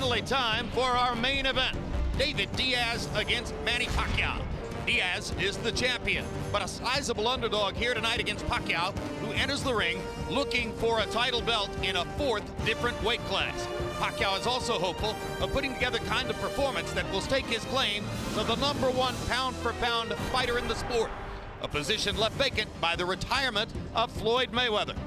finally time for our main event. David Diaz against Manny Pacquiao. Diaz is the champion, but a sizable underdog here tonight against Pacquiao, who enters the ring looking for a title belt in a fourth different weight class. Pacquiao is also hopeful of putting together the kind of performance that will stake his claim to the #1 pound-for-pound fighter in the sport, a position left vacant by the retirement of Floyd Mayweather.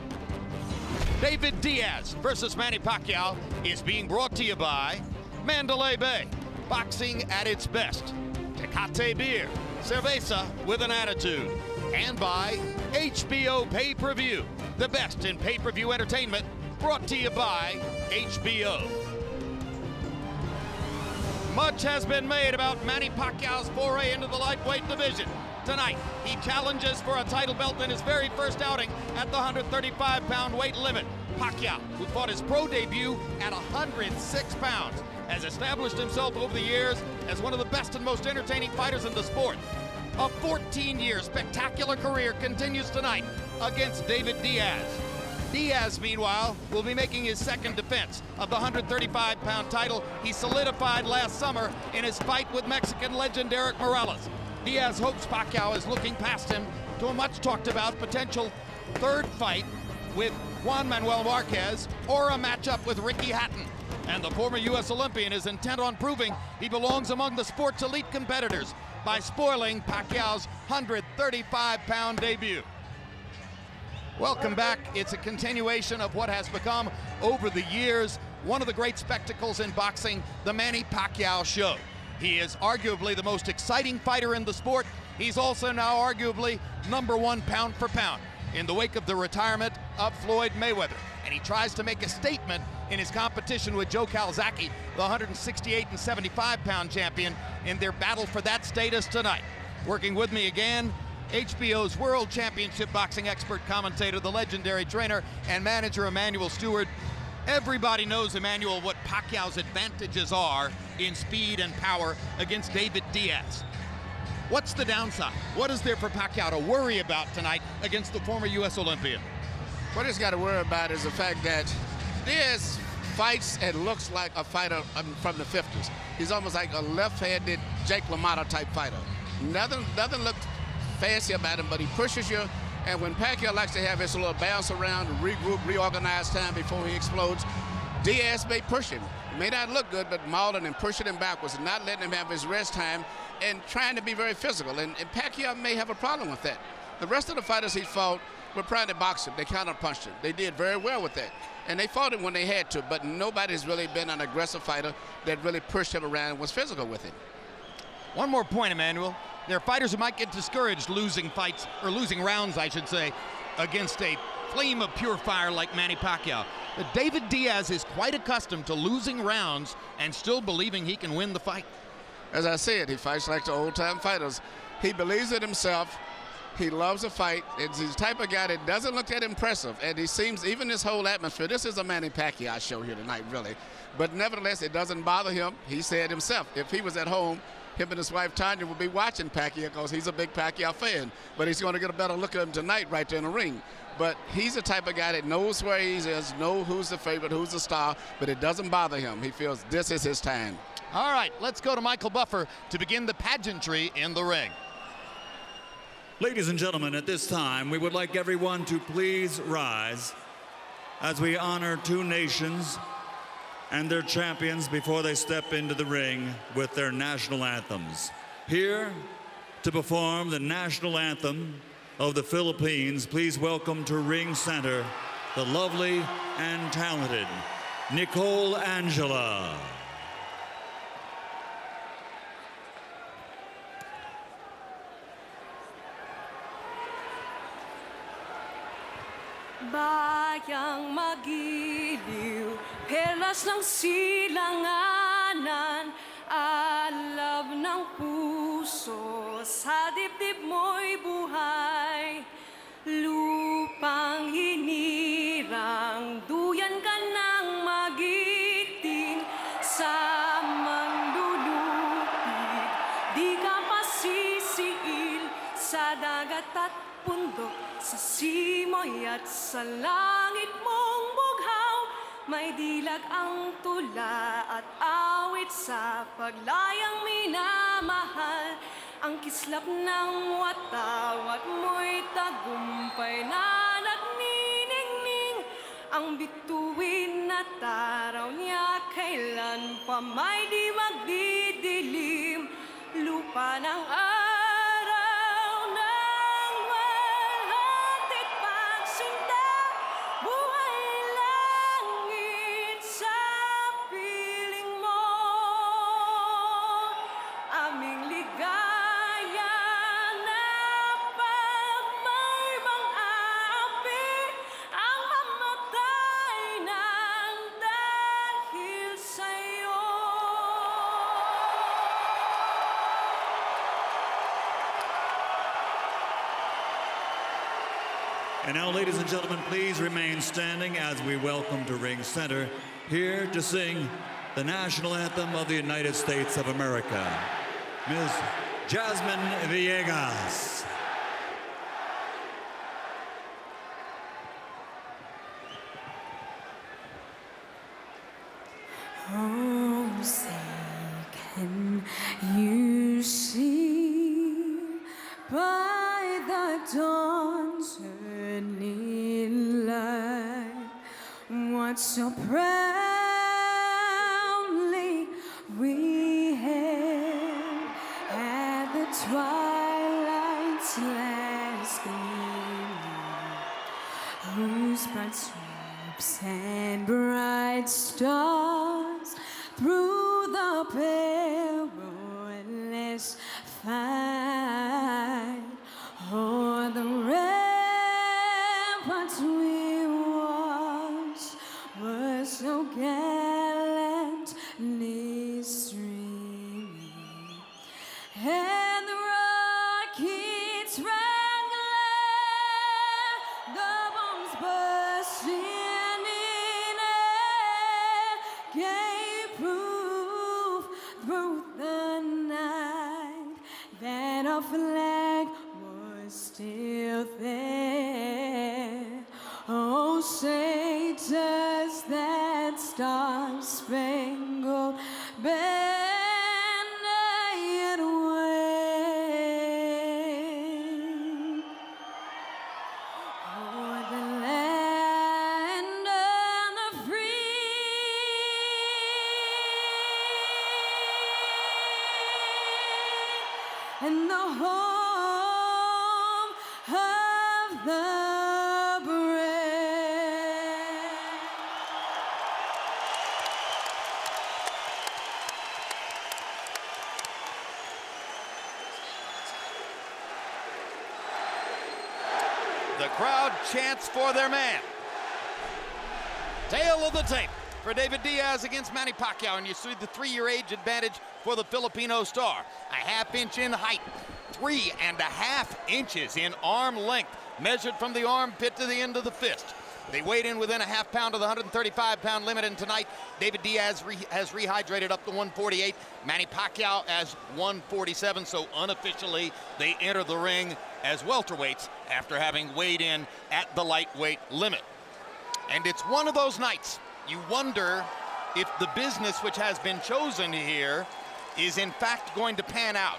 David Diaz versus Manny Pacquiao is being brought to you by Mandalay Bay, boxing at its best, Tecate beer, cerveza with an attitude, and by HBO Pay-Per-View, the best in pay-per-view entertainment, brought to you by HBO. Much has been made about Manny Pacquiao's foray into the lightweight division. Tonight, he challenges for a title belt in his very first outing at the 135-pound weight limit. Pacquiao, who fought his pro debut at 106 pounds, has established himself over the years as one of the best and most entertaining fighters in the sport. A 14-year spectacular career continues tonight against David Diaz. Diaz, meanwhile, will be making his second defense of the 135-pound title he solidified last summer in his fight with Mexican legend Eric Morales. Diaz hopes Pacquiao is looking past him to a much-talked-about potential third fight with Juan Manuel Marquez or a matchup with Ricky Hatton. And the former U.S. Olympian is intent on proving he belongs among the sport's elite competitors by spoiling Pacquiao's 135-pound debut. Welcome back. It's a continuation of what has become, over the years, one of the great spectacles in boxing, the Manny Pacquiao Show. He is arguably the most exciting fighter in the sport. He's also now arguably #1 pound for pound in the wake of the retirement of Floyd Mayweather. And he tries to make a statement in his competition with Joe Calzaghe, the 168 and 75-pound champion, in their battle for that status tonight. Working with me again, HBO's World Championship boxing expert commentator, the legendary trainer and manager Emmanuel Stewart. Everybody knows, Emmanuel, what Pacquiao's advantages are in speed and power against David Diaz. What's the downside? What is there for Pacquiao to worry about tonight against the former U.S. Olympian? What he's got to worry about is the fact that Diaz fights and looks like a fighter from the 50s. He's almost like a left-handed Jake LaMotta type fighter. Nothing looks fancy about him, but he pushes you. And when Pacquiao likes to have his little bounce around, regroup, reorganize time before he explodes, Diaz may push him. It may not look good, but mauling and pushing him backwards and not letting him have his rest time and trying to be very physical. And Pacquiao may have a problem with that. The rest of the fighters he fought were trying to box him. They counter-punched him. They did very well with that. And they fought him when they had to, but nobody's really been an aggressive fighter that really pushed him around and was physical with him. One more point, Emmanuel. There are fighters who might get discouraged losing fights, or losing rounds, I should say, against a flame of pure fire like Manny Pacquiao. But David Diaz is quite accustomed to losing rounds and still believing he can win the fight. As I said, he fights like the old-time fighters. He believes in himself. He loves a fight. He's the type of guy that doesn't look that impressive. And he seems, even this whole atmosphere, this is a Manny Pacquiao show here tonight, really. But nevertheless, it doesn't bother him. He said himself, if he was at home, him and his wife Tanya would be watching Pacquiao because he's a big Pacquiao fan. But he's going to get a better look at him tonight right there in the ring. But he's the type of guy that knows where he is, knows who's the favorite, who's the star, but it doesn't bother him. He feels this is his time. All right, let's go to Michael Buffer to begin the pageantry in the ring. Ladies and gentlemen, at this time, we would like everyone to please rise as we honor two nations and their champions before they step into the ring with their national anthems. Here to perform the national anthem of the Philippines, please welcome to ring center the lovely and talented Nicole Angela. Bayang magiliw, perlas ng silanganan, alab ng puso, sa dibdib mo'y buhay. Lupang hinirang, duyan ka ng magiting, sa manlulupig, di ka pasisiil, sa dagat at bundok, sa simoy at sa langit mong bughaw, May dilag ang tula at awit sa paglayang minamahal. Ang kislap ng watawat mo'y tagumpay na nagniningning. Ang bituin na taraw niya kailan pa may di magdidilim. Lupa ng araw ng walhatig pagsinta. Buhay langit sa piling mo. Aming ligaya na pag may mang-aapi ang mamatay ng dahil sa'yo. And now, ladies and gentlemen, please remain standing as we welcome to ring center, here to sing the national anthem of the United States of America, Ms. Jasmine Villegas. Oh, say, can you see by the dawn's early light what so proudly we hailed at the twilight's last gleaming, whose bright stripes and bright stars through the perilous fight o'er the ramparts we watched were so gallantly streaming, and the rockets rang glare, the bombs bursting in air gave proof through the night that our flag was still there. Oh, say does that star-spangled banner yet wave o'er the land of the free and the home of the brave. The crowd chants for their man. Tail of the tape for David Diaz against Manny Pacquiao, and you see the 3-year age advantage for the Filipino star. A half-inch in height, 3.5 inches in arm length, measured from the armpit to the end of the fist. They weighed in within a half pound of the 135-pound limit, and tonight David Diaz has rehydrated up to 148. Manny Pacquiao as 147, so unofficially they enter the ring as welterweights after having weighed in at the lightweight limit. And it's one of those nights you wonder if the business which has been chosen here is in fact going to pan out.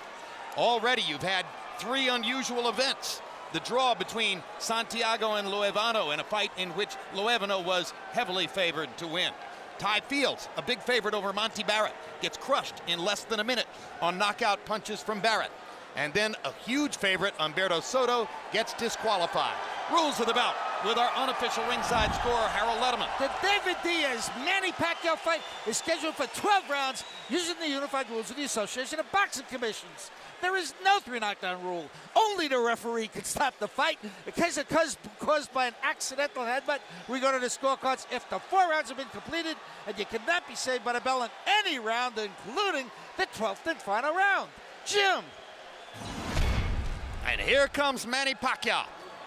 Already you've had 3 unusual events. The draw between Santiago and Loevano in a fight in which Loevano was heavily favored to win. Ty Fields, a big favorite over Monty Barrett, gets crushed in less than a minute on knockout punches from Barrett. And then a huge favorite, Humberto Soto, gets disqualified. Rules of the bout with our unofficial ringside scorer, Harold Letterman. The David Diaz-Manny Pacquiao fight is scheduled for 12 rounds using the unified rules of the Association of Boxing Commissions. There is no 3 knockdown rule. Only the referee can stop the fight. In case it caused by an accidental headbutt, we go to the scorecards if the 4 rounds have been completed, and you cannot be saved by the bell in any round, including the 12th and final round. Jim. And here comes Manny Pacquiao,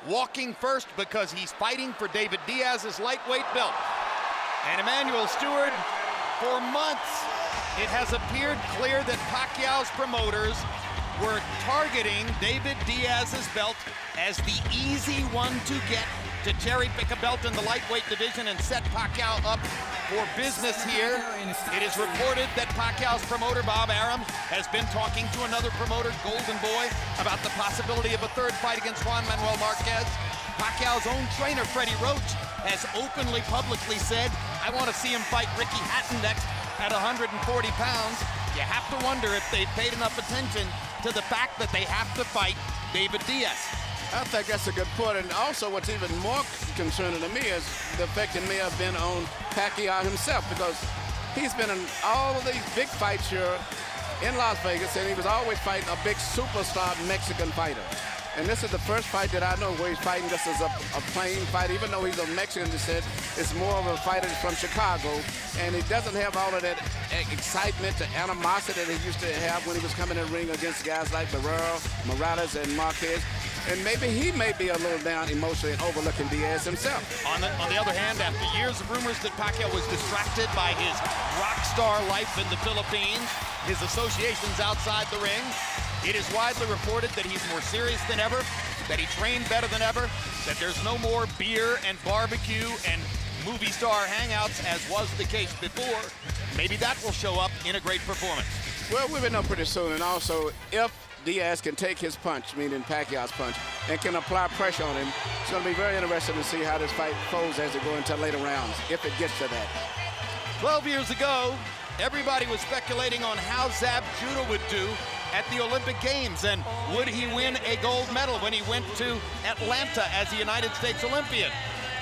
walking first because he's fighting for David Diaz's lightweight belt. And Emmanuel Stewart, for months, it has appeared clear that Pacquiao's promoters were targeting David Diaz's belt as the easy one to get to cherry-pick a belt in the lightweight division and set Pacquiao up for business here. It is reported that Pacquiao's promoter, Bob Arum, has been talking to another promoter, Golden Boy, about the possibility of a third fight against Juan Manuel Marquez. Pacquiao's own trainer, Freddie Roach, has openly, publicly said, I want to see him fight Ricky Hatton next at 140 pounds. You have to wonder if they've paid enough attention to the fact that they have to fight David Diaz. I think that's a good point. And also what's even more concerning to me is the effect it may have been on Pacquiao himself, because he's been in all of these big fights here in Las Vegas, and he was always fighting a big superstar Mexican fighter. And this is the first fight that I know where he's fighting just as a plain fight, even though he's of Mexican descent. It's more of a fighter from Chicago, and he doesn't have all of that excitement, the animosity that he used to have when he was coming in the ring against guys like Barrera, Morales, and Marquez. And maybe he may be a little down emotionally and overlooking Diaz himself. On the other hand, after years of rumors that Pacquiao was distracted by his rock star life in the Philippines, his associations outside the ring, it is widely reported that he's more serious than ever, that he trained better than ever, that there's no more beer and barbecue and movie star hangouts as was the case before. Maybe that will show up in a great performance. Well, we will know pretty soon. And also, if Diaz can take his punch, meaning Pacquiao's punch, and can apply pressure on him, it's going to be very interesting to see how this fight folds as it goes into later rounds, if it gets to that. 12 years ago, everybody was speculating on how Zab Judah would do at the Olympic Games, and would he win a gold medal when he went to Atlanta as a United States Olympian.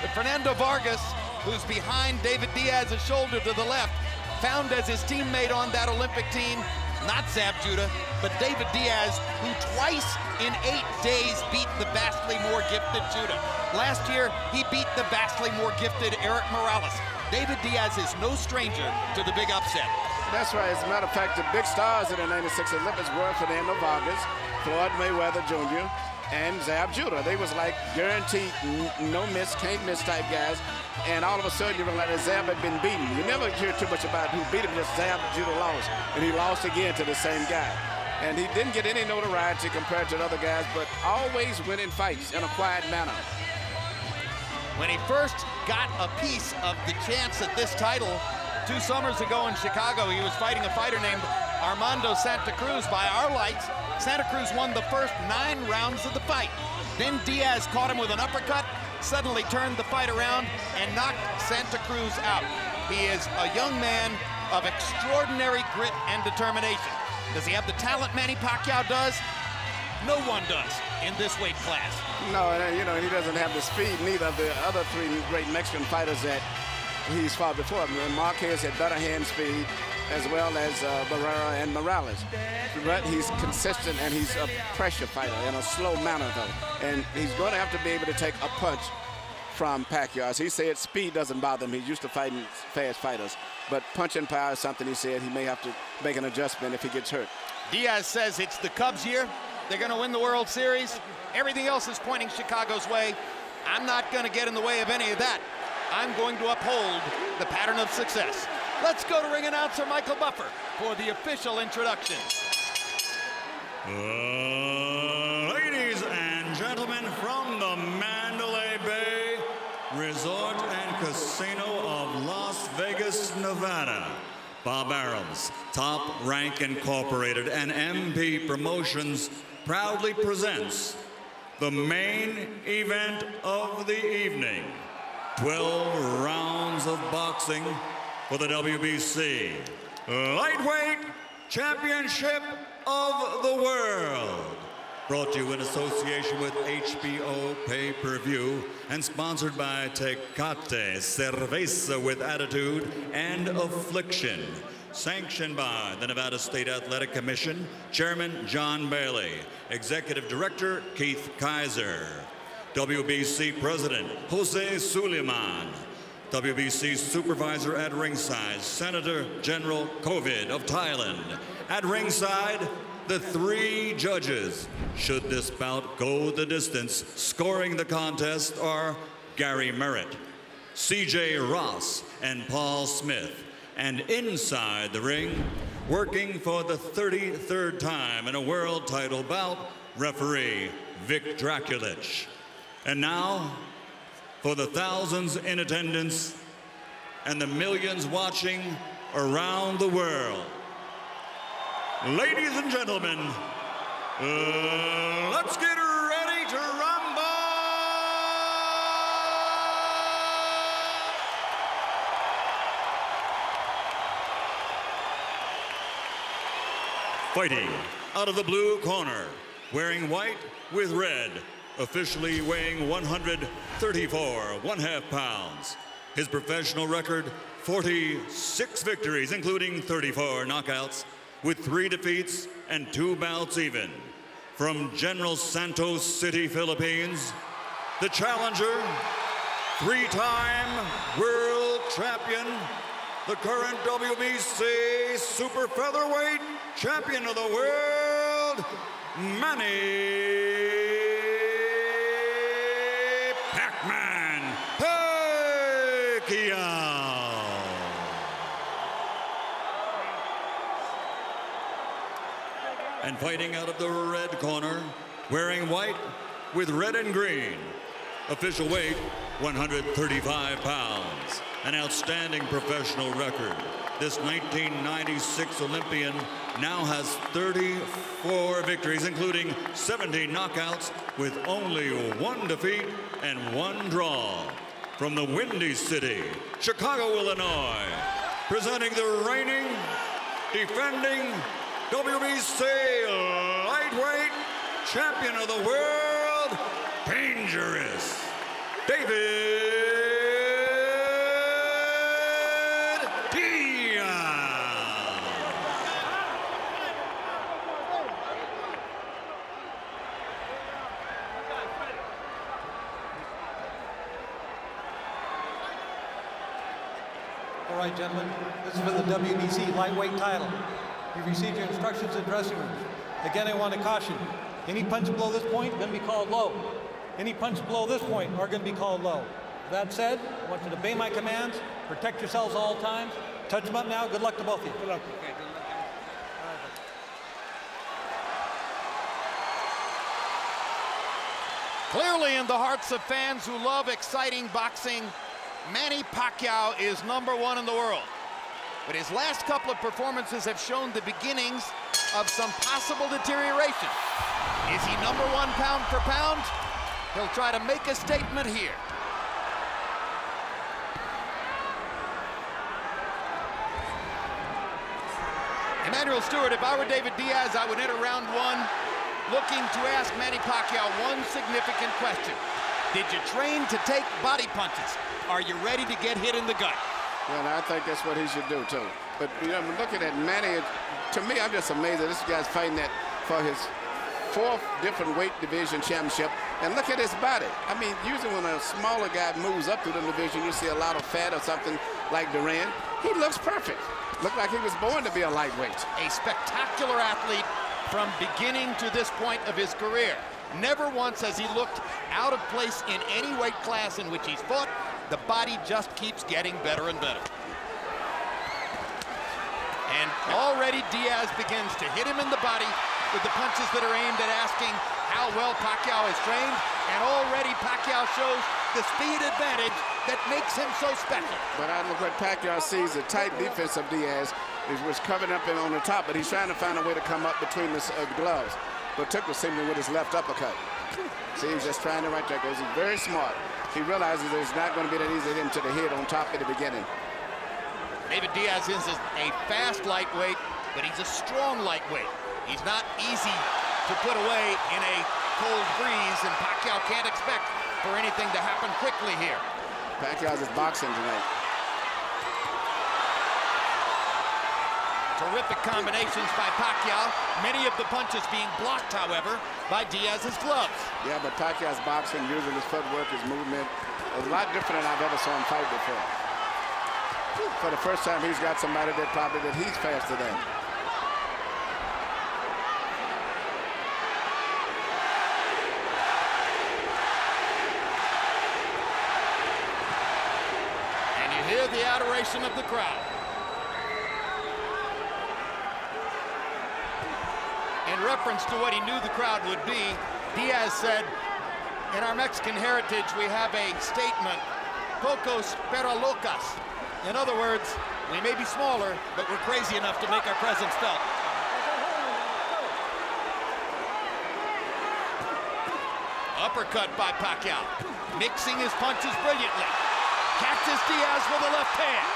But Fernando Vargas, who's behind David Diaz's shoulder to the left, found as his teammate on that Olympic team, not Zab Judah, but David Diaz, who twice in 8 days beat the vastly more gifted Judah. Last year, he beat the vastly more gifted Eric Morales. David Diaz is no stranger to the big upset. That's right. As a matter of fact, the big stars in the 96 Olympics were Fernando Vargas, Floyd Mayweather Jr., and Zab Judah. They was like guaranteed no miss, can't miss type guys. And all of a sudden, you realize that Zab had been beaten. You never hear too much about who beat him, just Zab Judah lost. And he lost again to the same guy. And he didn't get any notoriety compared to the other guys, but always winning fights in a quiet manner. When he first got a piece of the chance at this title 2 summers ago in Chicago, he was fighting a fighter named Armando Santa Cruz. By our lights, Santa Cruz won the first 9 rounds of the fight. Then Diaz caught him with an uppercut, suddenly turned the fight around and knocked Santa Cruz out. He is a young man of extraordinary grit and determination. Does he have the talent Manny Pacquiao does? No one does in this weight class. No, you know, he doesn't have the speed, neither of the other 3 great Mexican fighters that he's fought before. Marquez had better hand speed, as well as Barrera and Morales. But he's consistent, and he's a pressure fighter in a slow manner, though. And he's going to have to be able to take a punch from Pacquiao. As he said, speed doesn't bother him. He's used to fighting fast fighters. But punching power is something he said he may have to make an adjustment if he gets hurt. Diaz says it's the Cubs year. They're going to win the World Series. Everything else is pointing Chicago's way. I'm not going to get in the way of any of that. I'm going to uphold the pattern of success. Let's go to ring announcer Michael Buffer for the official introductions. Ladies and gentlemen, from the Mandalay Bay Resort and Casino of Las Vegas, Nevada, Bob Arum's Top Rank Incorporated and MP Promotions proudly presents the main event of the evening. 12 rounds of boxing for the WBC Lightweight Championship of the World. Brought to you in association with HBO Pay-Per-View and sponsored by Tecate, Cerveza with Attitude and Affliction. Sanctioned by the Nevada State Athletic Commission, Chairman John Bailey, Executive Director Keith Kaiser, WBC President Jose Suleiman, WBC Supervisor at ringside, Senator General Covid of Thailand. At ringside, the 3 judges, should this bout go the distance, scoring the contest are Gary Merritt, C.J. Ross, and Paul Smith. And inside the ring, working for the 33rd time in a world title bout, referee Vic Draculich. And now, for the thousands in attendance and the millions watching around the world. Ladies and gentlemen, let's get ready to rumble! Fighting out of the blue corner, wearing white with red, officially weighing 134 1/2 pounds. His professional record, 46 victories, including 34 knockouts, with 3 defeats and 2 bouts even. From General Santos City, Philippines, the challenger, 3-time world champion, the current WBC super featherweight champion of the world, Manny Pacquiao. And fighting out of the red corner, wearing white with red and green, official weight 135 pounds, an outstanding professional record. This 1996 Olympian now has 34 victories, including 17 knockouts, with only 1 defeat and 1 draw. From the Windy City, Chicago, Illinois, presenting the reigning, defending WBC lightweight champion of the world, Dangerous David Diaz. All right, gentlemen, this is for the WBC lightweight title. You've received your instructions in dressing room. Again, I want to caution, any punch below this point going to be called low. Any punch below this point are going to be called low. That said, I want you to obey my commands, protect yourselves all times. Touch them up now. Good luck to both of you. Good luck. Okay, good luck. Clearly in the hearts of fans who love exciting boxing, Manny Pacquiao is #1 in the world. But his last couple of performances have shown the beginnings of some possible deterioration. Is he #1 pound for pound? He'll try to make a statement here. Emmanuel Stewart, if I were David Diaz, I would enter round 1 looking to ask Manny Pacquiao one significant question. Did you train to take body punches? Are you ready to get hit in the gut? Well, I think that's what he should do, too. But, you know, looking at Manny, to me, I'm just amazed that this guy's fighting that for his 4th different weight division championship. And look at his body. I mean, usually when a smaller guy moves up through the division, you see a lot of fat or something like Duran. He looks perfect. Looked like he was born to be a lightweight. A spectacular athlete from beginning to this point of his career. Never once has he looked out of place in any weight class in which he's fought. The body just keeps getting better and better. And already Diaz begins to hit him in the body with the punches that are aimed at asking how well Pacquiao is trained. And already Pacquiao shows the speed advantage that makes him so special. But I look what Pacquiao sees, the tight defense of Diaz was covering up him on the top, but he's trying to find a way to come up between the gloves. But took the signal with his left uppercut. See, he's just trying to right there, because he's very smart. He realizes that it's not going to be that easy to hit him to the head on top at the beginning. David Diaz is a fast lightweight, but he's a strong lightweight. He's not easy to put away in a cold breeze, and Pacquiao can't expect for anything to happen quickly here. Pacquiao's is boxing tonight. Terrific combinations by Pacquiao. Many of the punches being blocked, however, by Diaz's gloves. Yeah, but Pacquiao's boxing, using his footwork, his movement, is a lot different than I've ever saw him fight before. For the first time, he's got somebody that he's faster than. And you hear the adoration of the crowd. In reference to what he knew the crowd would be, Diaz said, In our Mexican heritage, we have a statement, pocos pero locas. In other words, we may be smaller, but we're crazy enough to make our presence felt. Uppercut by Pacquiao, mixing his punches brilliantly. Catches Diaz with a left hand.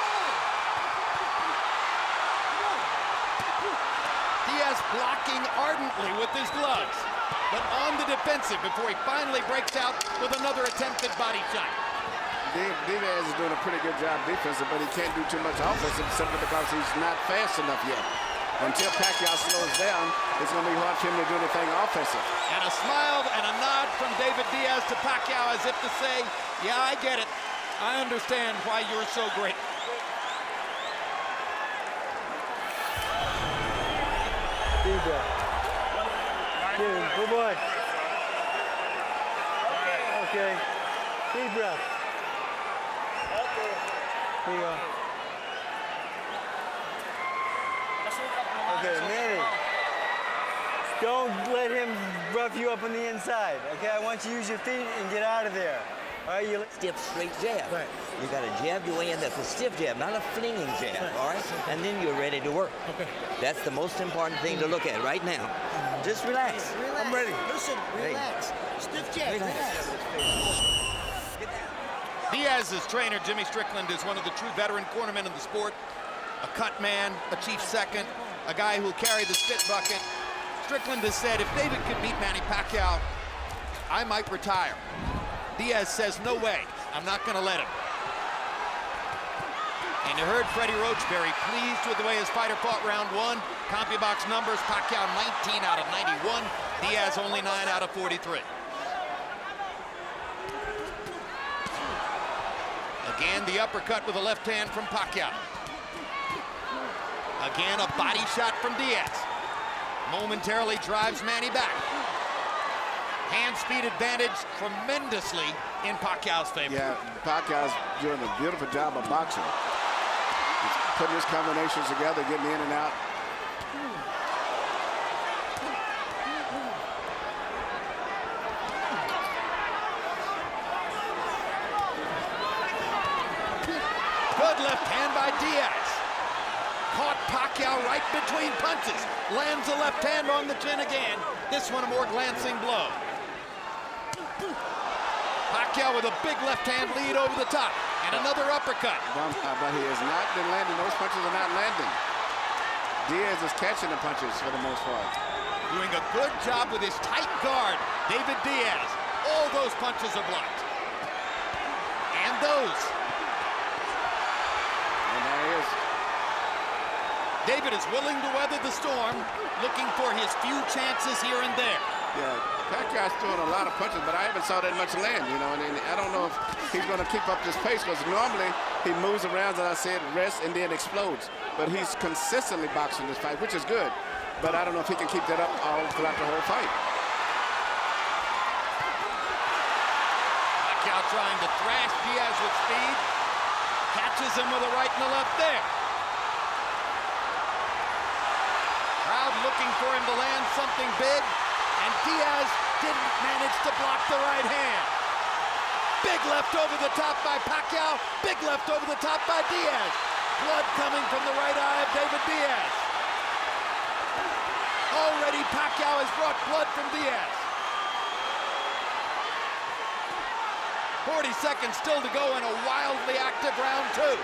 Diaz blocking ardently with his gloves, but on the defensive before he finally breaks out with another attempted body shot. Diaz is doing a pretty good job defensive, but he can't do too much offensive simply because he's not fast enough yet. Until Pacquiao slows down, it's going to be hard for him to do anything offensive. And a smile and a nod from David Diaz to Pacquiao as if to say, yeah, I get it. I understand why you're so great. Deep breath. Good boy. Okay. Deep breath. Here you go. Okay, Manny. Don't let him rough you up on the inside. Okay, I want you to use your feet and get out of there. All right, you stiff, straight jab. Right. You got to jab your way in. That's a stiff jab, not a flinging jab. Right. All right, and then you're ready to work. Okay. That's the most important thing to look at right now. Just relax. Relax. I'm ready. Listen, relax. Stiff jab. Relax. Diaz's trainer, Jimmy Strickland, is one of the true veteran cornermen in the sport. A cut man, a chief second, a guy who'll carry the spit bucket. Strickland has said, if David could beat Manny Pacquiao, I might retire. Diaz says, no way, I'm not going to let him. And you heard Freddie Roach very pleased with the way his fighter fought round one. CompuBox numbers, Pacquiao 19 out of 91, Diaz only 9 out of 43. Again, the uppercut with a left hand from Pacquiao. Again, a body shot from Diaz. Momentarily drives Manny back. Hand speed advantage tremendously in Pacquiao's favor. Yeah, Pacquiao's doing a beautiful job of boxing. He's putting his combinations together, getting in and out. Good left hand by Diaz. Caught Pacquiao right between punches. Lands a left hand on the chin again. This one a more glancing blow. Pacquiao with a big left hand lead over the top. And another uppercut. But he has not been landing. Those punches are not landing. Diaz is catching the punches for the most part. Doing a good job with his tight guard, David Diaz. All those punches are blocked. And those. And there he is. David is willing to weather the storm, looking for his few chances here and there. Yeah, Pacquiao's throwing a lot of punches, but I haven't saw that much land, you know, and I don't know if he's going to keep up this pace, because normally he moves around, as I said, rests, and then explodes. But he's consistently boxing this fight, which is good. But I don't know if he can keep that up all throughout the whole fight. Pacquiao trying to thrash Diaz with speed. Catches him with a right and a left there. Crowd looking for him to land something big, and Diaz didn't manage to block the right hand. Big left over the top by Pacquiao, big left over the top by Diaz. Blood coming from the right eye of David Diaz. Already Pacquiao has brought blood from Diaz. 40 seconds still to go in a wildly active round two.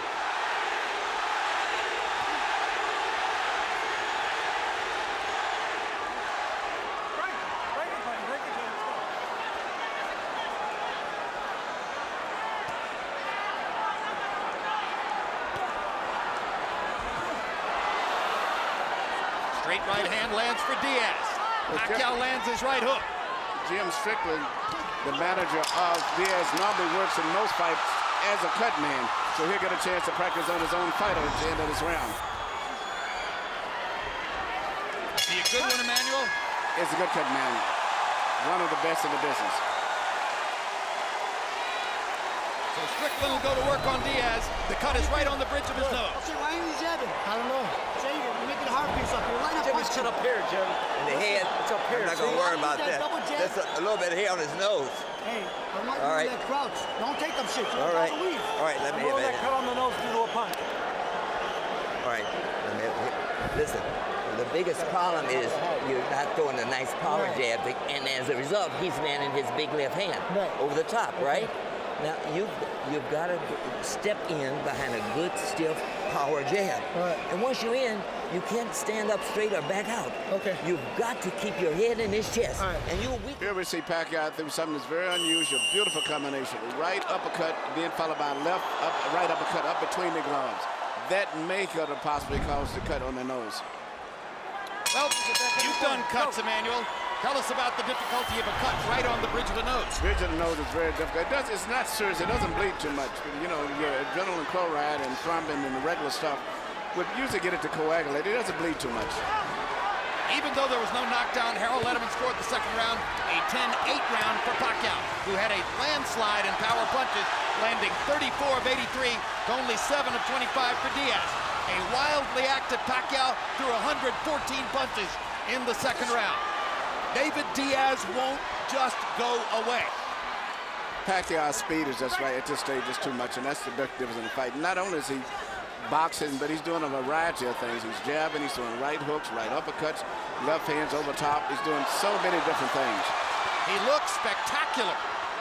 Straight right hand lands for Diaz. Pacquiao lands his right hook. Jim Strickland, the manager of Diaz, normally works in most fights as a cut man, so he'll get a chance to practice on his own fighter at the end of this round. Is he a good one, Emmanuel? It's a good cut man. One of the best in the business. So Strickland will go to work on Diaz. The cut is right on the bridge of his nose. Okay, why are you jabbing? I don't know. Jay, you're making a hard piece up here. Line up. Jimmy's up here, Jim. In the head. It's up here. I'm not going to worry about that. That's a little bit of hair on his nose. Hey, I want All you right. to crouch. Don't take them shit. All right. All right, let me Roll hit that it. cut on the nose due to a punch. All right. Listen, the biggest problem is you're not throwing a nice power jab, and as a result, he's landing his big left hand over the top, right? Now, you've got to step in behind a good, stiff power jab. And once you're in, you can't stand up straight or back out. Okay. You've got to keep your head in his chest. And you're weak. Here we see Pacquiao do something that's very unusual. Beautiful combination. Right uppercut, then followed by right uppercut up between the gloves. That may could have possibly caused the cut on the nose. Well, you've done cuts, Emmanuel. Tell us about the difficulty of a cut right on the bridge of the nose. Bridge of the nose is very difficult. It's not serious. It doesn't bleed too much. You know, your adrenaline chloride and thrombin and the regular stuff would usually get it to coagulate. It doesn't bleed too much. Even though there was no knockdown, Harold Letterman scored the second round, a 10-8 round for Pacquiao, who had a landslide in power punches, landing 34 of 83 to only 7 of 25 for Diaz. A wildly active Pacquiao threw 114 punches in the second round. David Diaz won't just go away. Pacquiao's speed is just right at this stage is too much, and that's the big difference in the fight. Not only is he boxing, but he's doing a variety of things. He's jabbing, he's doing right hooks, right uppercuts, left hands over top. He's doing so many different things. He looks spectacular,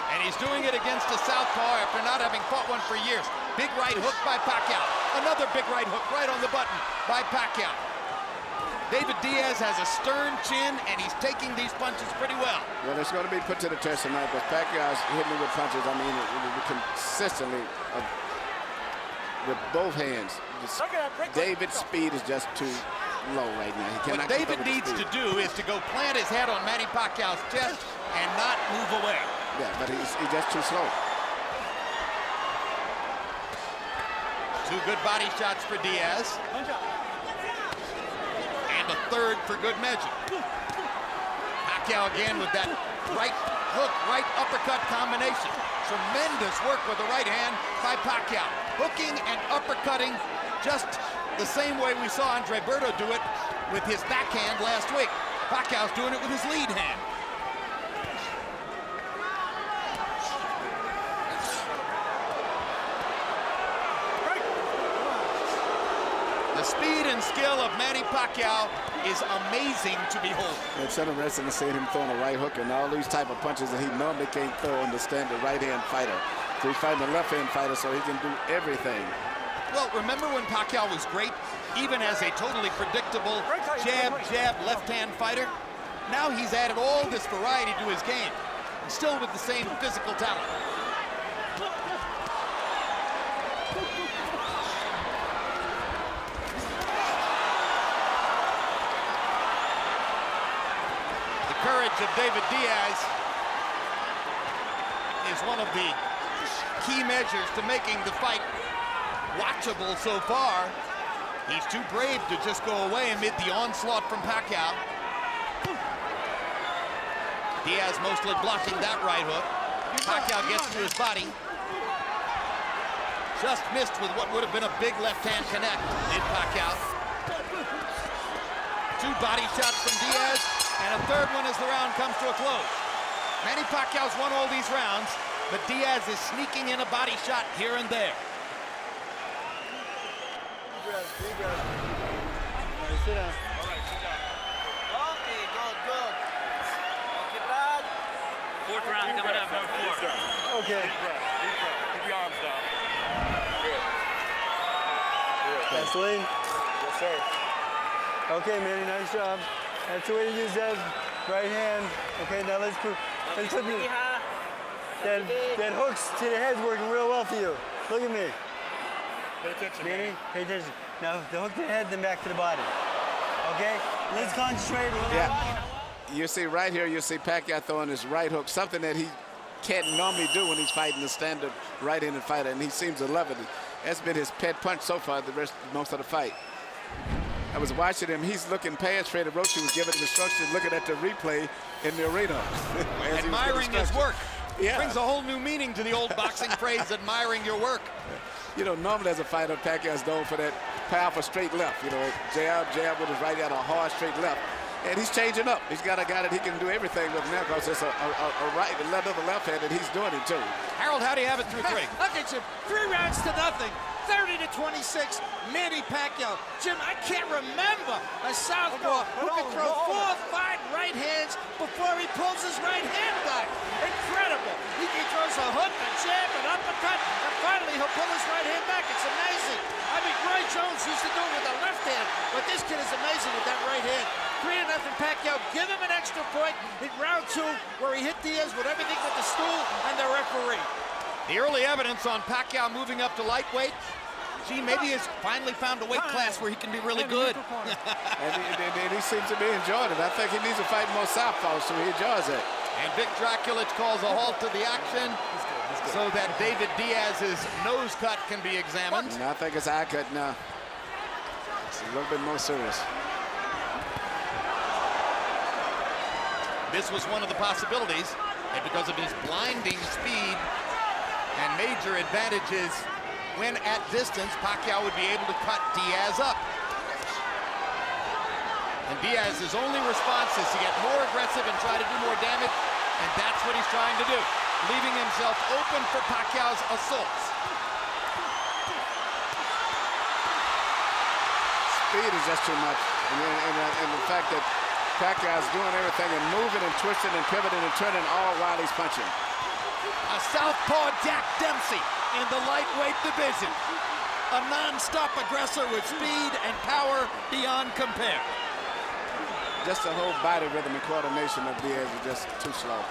and he's doing it against a southpaw after not having fought one for years. Big right hook by Pacquiao. Another big right hook right on the button by Pacquiao. David Diaz has a stern chin, and he's taking these punches pretty well. Well, it's going to be put to the test tonight, but Pacquiao's hitting me with punches, I mean, consistently with both hands. David's speed is just too low right now. He cannot what David needs to do is to go plant his head on Manny Pacquiao's chest and not move away. Yeah, but he's just too slow. Two good body shots for Diaz. And a third for good measure. Pacquiao again with that right hook, right uppercut combination. Tremendous work with the right hand by Pacquiao. Hooking and uppercutting just the same way we saw Andre Berto do it with his backhand last week. Pacquiao's doing it with his lead hand. The speed and skill of Manny Pacquiao is amazing to behold. It's interesting to see him throwing a right hook and all these type of punches that he normally can't throw on the standard right-hand fighter. So he's fighting a left-hand fighter, so he can do everything. Well, remember when Pacquiao was great, even as a totally predictable jab, left-hand fighter? Now he's added all this variety to his game, and still with the same physical talent. Courage of David Diaz is one of the key measures to making the fight watchable so far. He's too brave to just go away amid the onslaught from Pacquiao. Diaz mostly blocking that right hook. Pacquiao gets to his body. Just missed with what would have been a big left-hand connect in Pacquiao. Two body shots from Diaz. And a third one as the round comes to a close. Manny Pacquiao's won all these rounds, but Diaz is sneaking in a body shot here and there. Deep breath. All right, sit down. Okay, good. Okay, Brad. Fourth round coming up, number 4. Okay. Deep breath. Keep your arms down. Good. That's Lee. Yes, sir. Okay, Manny, nice job. That's the way to use that right hand. Okay, now let's put that hooks to the head's working real well for you. Look at me. Pay attention, Manny, pay attention. Now the hook to the head, then back to the body. Okay? Let's concentrate. Yeah. You see right here, you see Pacquiao throwing his right hook, something that he can't normally do when he's fighting the standard right-handed fighter, and he seems to love it. That's been his pet punch so far most of the fight. I was watching him. He's looking past Freddie Roach, who was giving him instructions, looking at the replay in the arena. Admiring his work. Yeah. Brings a whole new meaning to the old boxing phrase, admiring your work. You know, normally as a fighter, Pacquiao's known for that powerful straight left. You know, jab with his right hand, a hard straight left. And he's changing up. He's got a guy that he can do everything with now because it's a right and another left hand, and he's doing it too. Harold, how do you have it through 3? Okay, Jim. 3 rounds to nothing. 30-26, Manny Pacquiao. Jim, I can't remember a southpaw who can throw 4 or 5 right hands before he pulls his right hand back. Incredible. He throws a hook, a jab, an uppercut, and finally he'll pull his right hand back. It's amazing. I mean, Roy Jones used to do it with the left hand, but this kid is amazing with that right hand. 3-0 Pacquiao. Give him an extra point in round 2 where he hit Diaz with everything but the stool and the referee. The early evidence on Pacquiao moving up to lightweight. Gee, maybe he's finally found a weight class where he can be really good. and he seems to be enjoying it. I think he needs to fight more southpaws, so he enjoys it. And Vic Draculich calls a halt to the action so that David Diaz's nose cut can be examined. And I think it's eye cut now. It's a little bit more serious. This was one of the possibilities, and because of his blinding speed and major advantages when at distance, Pacquiao would be able to cut Diaz up. And Diaz's only response is to get more aggressive and try to do more damage, and that's what he's trying to do, leaving himself open for Pacquiao's assaults. Speed is just too much, and the fact that Pacquiao's doing everything and moving and twisting and pivoting and turning all while he's punching. A southpaw Jack Dempsey in the lightweight division. A non-stop aggressor with speed and power beyond compare. Just the whole body rhythm and coordination of Diaz is just too slow.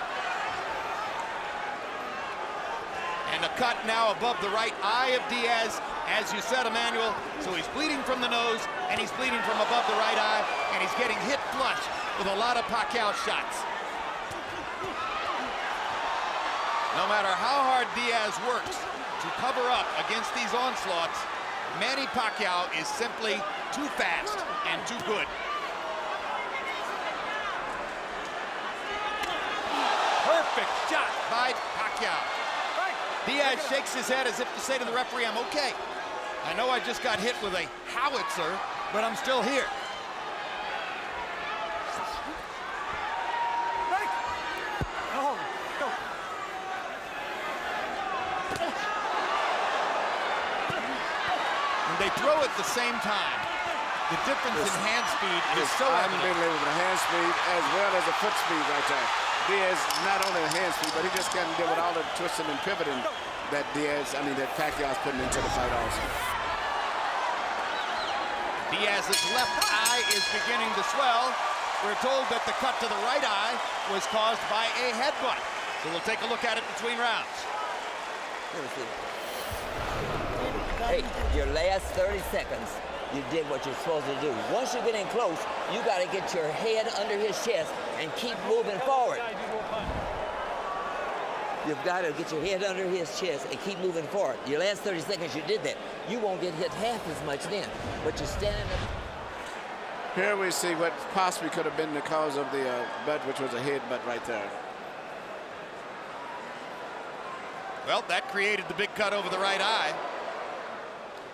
And a cut now above the right eye of Diaz, as you said, Emmanuel. So he's bleeding from the nose, and he's bleeding from above the right eye, and he's getting hit flush with a lot of Pacquiao shots. No matter how hard Diaz works to cover up against these onslaughts, Manny Pacquiao is simply too fast and too good. Perfect shot by Pacquiao. Diaz shakes his head as if to say to the referee, I'm okay. I know I just got hit with a howitzer, but I'm still here. And they throw at the same time. The difference in hand speed is so unbelievable. The hand speed as well as the foot speed right there. Diaz, not only the hand speed, but he just can't deal with all the twisting and pivoting that that Pacquiao's putting into the fight also. Diaz's left eye is beginning to swell. We're told that the cut to the right eye was caused by a headbutt. So we'll take a look at it between rounds. Hey, your last 30 seconds, you did what you're supposed to do. Once you get in close, you got to get your head under his chest and keep moving forward. You've got to get your head under his chest and keep moving forward. Your last 30 seconds, you did that. You won't get hit half as much then, but you're standing up. Here we see what possibly could have been the cause of the butt, which was a headbutt right there. Well, that created the big cut over the right eye.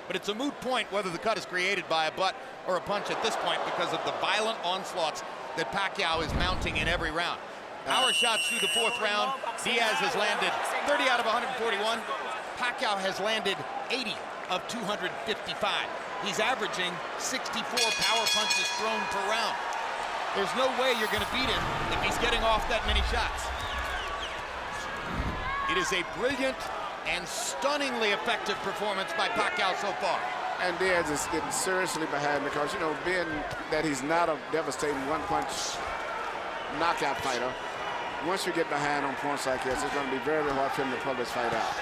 But it's a moot point whether the cut is created by a butt or a punch at this point because of the violent onslaughts that Pacquiao is mounting in every round. Power shots through the 4th round. Diaz has landed 30 out of 141. Pacquiao has landed 80 of 255. He's averaging 64 power punches thrown per round. There's no way you're going to beat him if he's getting off that many shots. It is a brilliant and stunningly effective performance by Pacquiao so far. And Diaz is getting seriously behind because, being that he's not a devastating one-punch knockout fighter, once you get behind on points like this, it's going to be very hard for him to pull this fight out.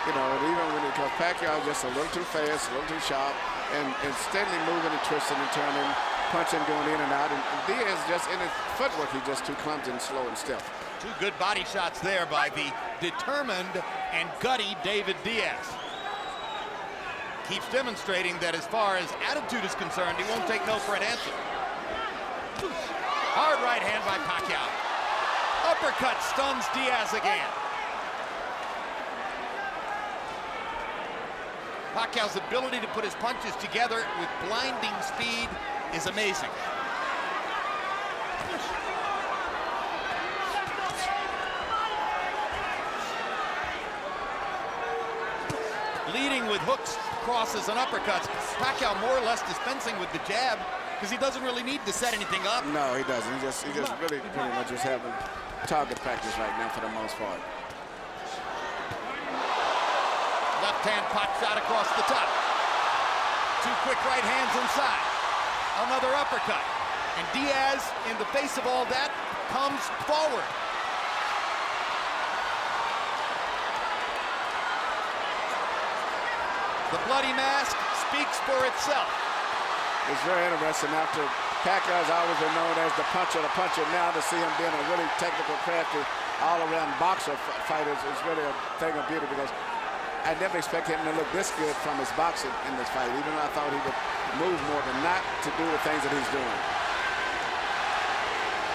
Because Pacquiao is just a little too fast, a little too sharp, and steadily moving and twisting and turning, punching, going in and out. And Diaz just, in his footwork, he's just too clumsy and slow and stiff. 2 good body shots there by the determined and gutty David Diaz. Keeps demonstrating that as far as attitude is concerned, he won't take no for an answer. Hard right hand by Pacquiao. Uppercut stuns Diaz again. Pacquiao's ability to put his punches together with blinding speed is amazing. leading with hooks, crosses, and uppercuts. Pacquiao more or less dispensing with the jab because he doesn't really need to set anything up. No, he doesn't. He just really pretty much just having target practice right now for the most part. Left hand pot shot across the top. Two quick right hands inside. Another uppercut. And Diaz, in the face of all that, comes forward. The bloody mask speaks for itself. It's very interesting. After Pacquiao's always been known as the puncher, now to see him being a really technical, crafty, all-around boxer fighter is really a thing of beauty, because I never expect him to look this good from his boxing in this fight, even though I thought he would move more than not to do the things that he's doing.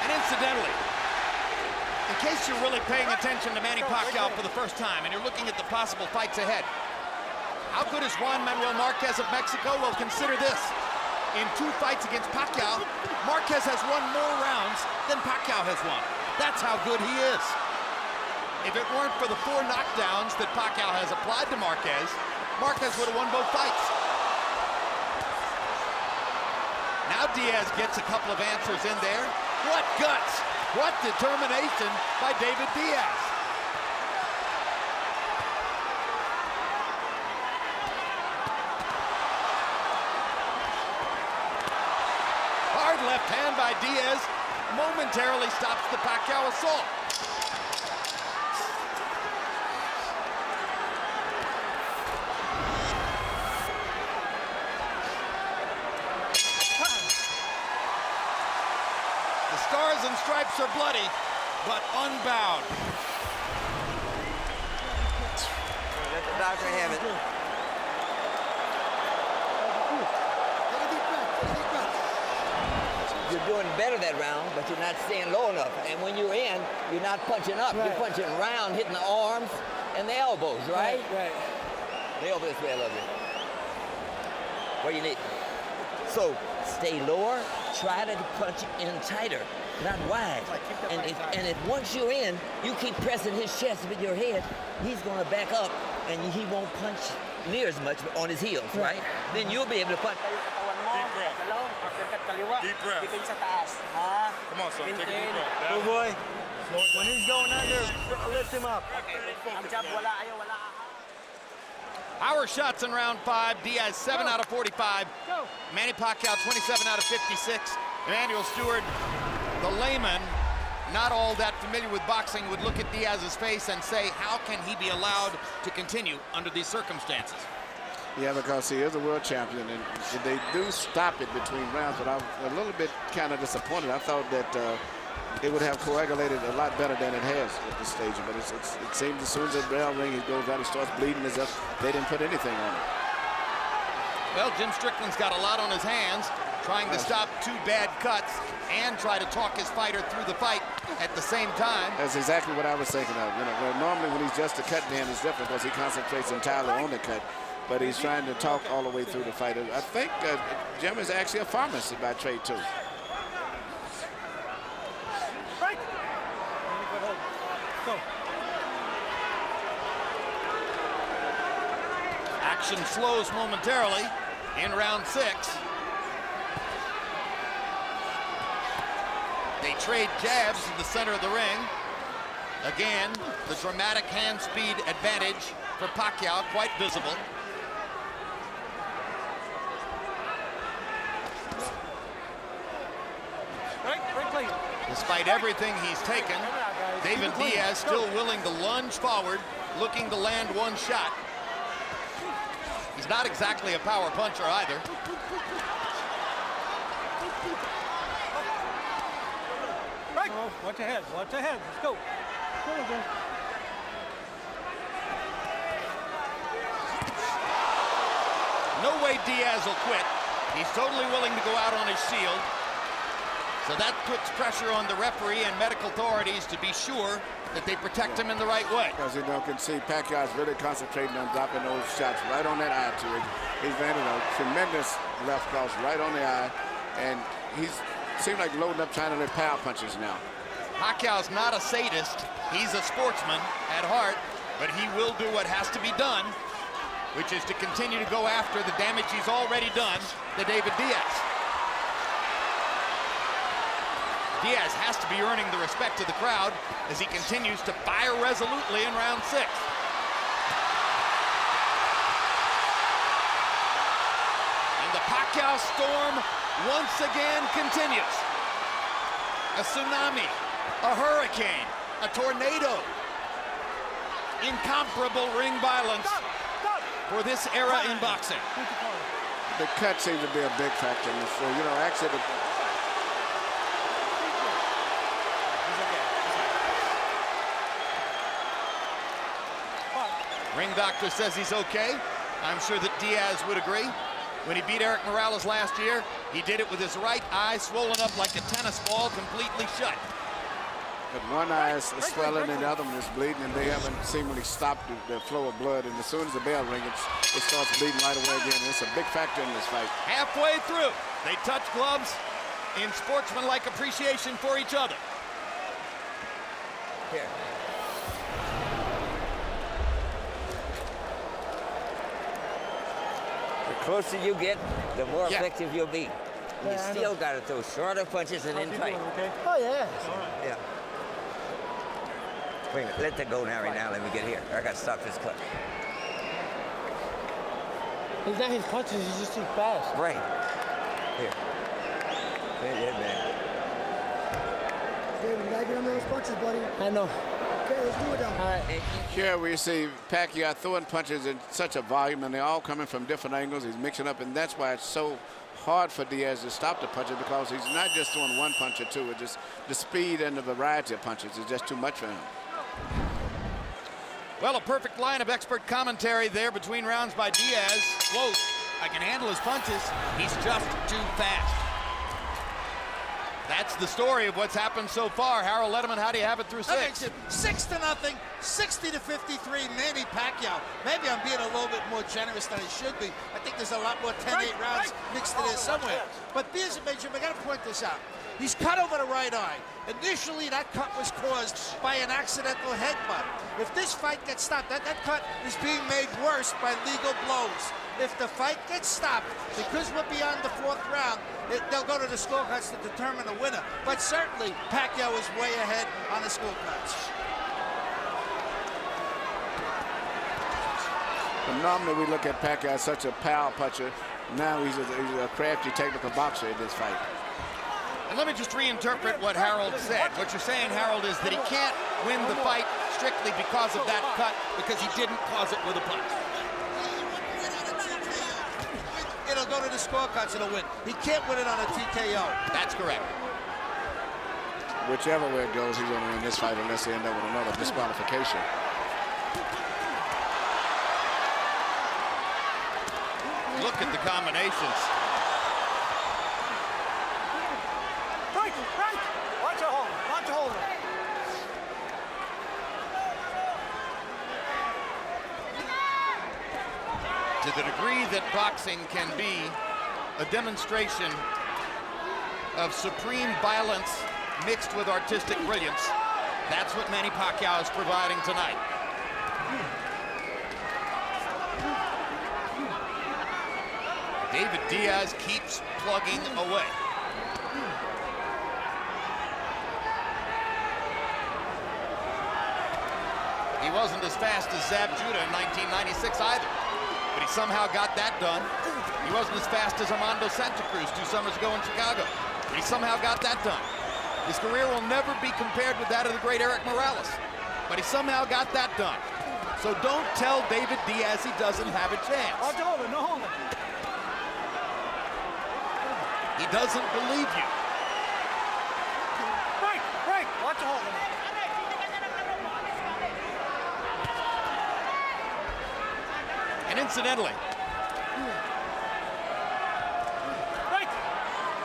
And incidentally, in case you're really paying attention to Manny Pacquiao for the first time and you're looking at the possible fights ahead, how good is Juan Manuel Marquez of Mexico? Well, consider this. In 2 fights against Pacquiao, Marquez has won more rounds than Pacquiao has won. That's how good he is. If it weren't for the 4 knockdowns that Pacquiao has applied to Marquez, Marquez would have won both fights. Now Diaz gets a couple of answers in there. What guts! What determination by David Diaz. Hard left hand by Diaz momentarily stops the Pacquiao assault. Stars and stripes are bloody, but unbound. Let the doctor have it. You're doing better that round, but you're not staying low enough. And when you're in, you're not punching up. Right. You're punching round, hitting the arms and the elbows, right? Right. The elbow this way, I love it. Where you need. So stay lower. Try to punch in tighter, not wide. And if once you're in, you keep pressing his chest with your head, he's going to back up, and he won't punch near as much on his heels, right? Then you'll be able to punch. Deep breath. Come on, son. Take a deep breath. Good boy. When he's going under, lift him up. Our shots in round 5. Diaz 7 out of 45. Manny Pacquiao 27 out of 56. Emmanuel Stewart, the layman, not all that familiar with boxing, would look at Diaz's face and say, how can he be allowed to continue under these circumstances? Yeah, because he is a world champion, and they do stop it between rounds, but I'm a little bit kind of disappointed. I thought that it would have coagulated a lot better than it has at this stage, but it seems as soon as the bell ring, he goes out, he starts bleeding as if they didn't put anything on it. Well, Jim Strickland's got a lot on his hands, trying to stop 2 bad cuts and try to talk his fighter through the fight at the same time. That's exactly what I was thinking of. You know, where normally when he's just a cut man, it's different because he concentrates entirely on the cut, but he's trying to talk all the way through the fight. I think Jim is actually a pharmacist by trade, too. Action slows momentarily in round 6. They trade jabs in the center of the ring. Again, the dramatic hand speed advantage for Pacquiao, quite visible. Despite everything he's taken, David Diaz still willing to lunge forward, looking to land 1 shot. He's not exactly a power puncher either. Right. Oh, watch ahead, watch ahead. Let's go. No way Diaz will quit. He's totally willing to go out on his shield. So that puts pressure on the referee and medical authorities to be sure that they protect him in the right way. Because you can see Pacquiao's really concentrating on dropping those shots right on that eye to it. He's landed a tremendous left cross right on the eye, and he's seems like loading up trying to let power punches now. Pacquiao's not a sadist. He's a sportsman at heart, but he will do what has to be done which is to continue to go after the damage he's already done to David Diaz. Diaz has to be earning the respect of the crowd as he continues to fire resolutely in round 6. And the Pacquiao storm once again continues. A tsunami, a hurricane, a tornado. Incomparable ring violence for this era in boxing. The cut seems to be a big factor in this. So, you know, actually, ring doctor says he's okay. I'm sure that Diaz would agree. When he beat Eric Morales last year, he did it with his right eye swollen up like a tennis ball, completely shut. but one eye is swelling and the other one is bleeding, and they haven't seemingly stopped the flow of blood. And as soon as the bell rings, it starts bleeding right away again. And it's a big factor in this fight. Halfway through, they touch gloves in sportsmanlike appreciation for each other. Here. The closer you get, the more effective you'll be. You still got to throw shorter punches and then fight. Okay? Oh, yeah. Yeah. Wait a minute, let that go now, right now. Let me get here. I got to stop this cut. It's not his punches, he's just too fast. Right. Here. Yeah, man. David, you gotta get on those punches, buddy. I know. Okay, let's do it now. All right. Here we see Pacquiao throwing punches in such a volume, and they're all coming from different angles. He's mixing up, and that's why it's so hard for Diaz to stop the punches, because he's not just throwing one punch or two. It's just the speed and the variety of punches is just too much for him. Well, a perfect line of expert commentary there between rounds by Diaz. Quote, I can handle his punches. He's just too fast. That's the story of what's happened so far. Harold Letterman, how do you have it through 6? 6-0, 60-53, Manny Pacquiao. Maybe I'm being a little bit more generous than I should be. I think there's a lot more 10-8 rounds mixed in there somewhere. But Diaz and Benjamin, I got to point this out. He's cut over the right eye. Initially, that cut was caused by an accidental headbutt. If this fight gets stopped, that cut is being made worse by legal blows. If the fight gets stopped, because we're beyond the 4th round, they'll go to the scorecards to determine a winner. But certainly, Pacquiao is way ahead on the scorecards. But normally we look at Pacquiao as such a power puncher. Now he's a crafty, technical boxer in this fight. And let me just reinterpret what Harold said. What you're saying, Harold, is that he can't win the fight strictly because of that cut, because he didn't cause it with a punch. It'll go to the scorecards, it'll win. He can't win it on a TKO. That's correct. Whichever way it goes, he's going to win this fight unless they end up with another disqualification. Look at the combinations. Watch your hold. Watch your hold. To the degree that boxing can be a demonstration of supreme violence mixed with artistic brilliance, that's what Manny Pacquiao is providing tonight. David Diaz keeps plugging away. He wasn't as fast as Zab Judah in 1996 either, but he somehow got that done. He wasn't as fast as Armando Santa Cruz 2 summers ago in Chicago, but he somehow got that done. His career will never be compared with that of the great Eric Morales, but he somehow got that done. So don't tell David Diaz he doesn't have a chance. He doesn't believe you. Break. Watch your hold. And incidentally,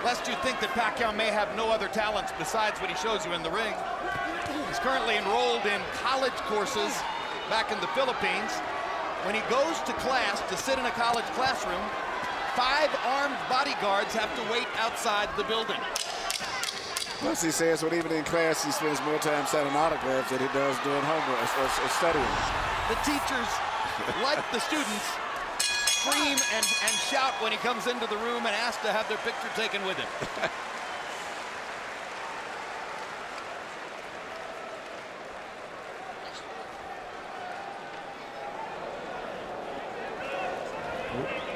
lest you think that Pacquiao may have no other talents besides what he shows you in the ring, he's currently enrolled in college courses back in the Philippines. When he goes to class to sit in a college classroom, 5 armed bodyguards have to wait outside the building. Plus, he says when even in class, he spends more time signing autographs than he does doing homework or studying. The teachers, like the students, scream and shout when he comes into the room and asks to have their picture taken with him.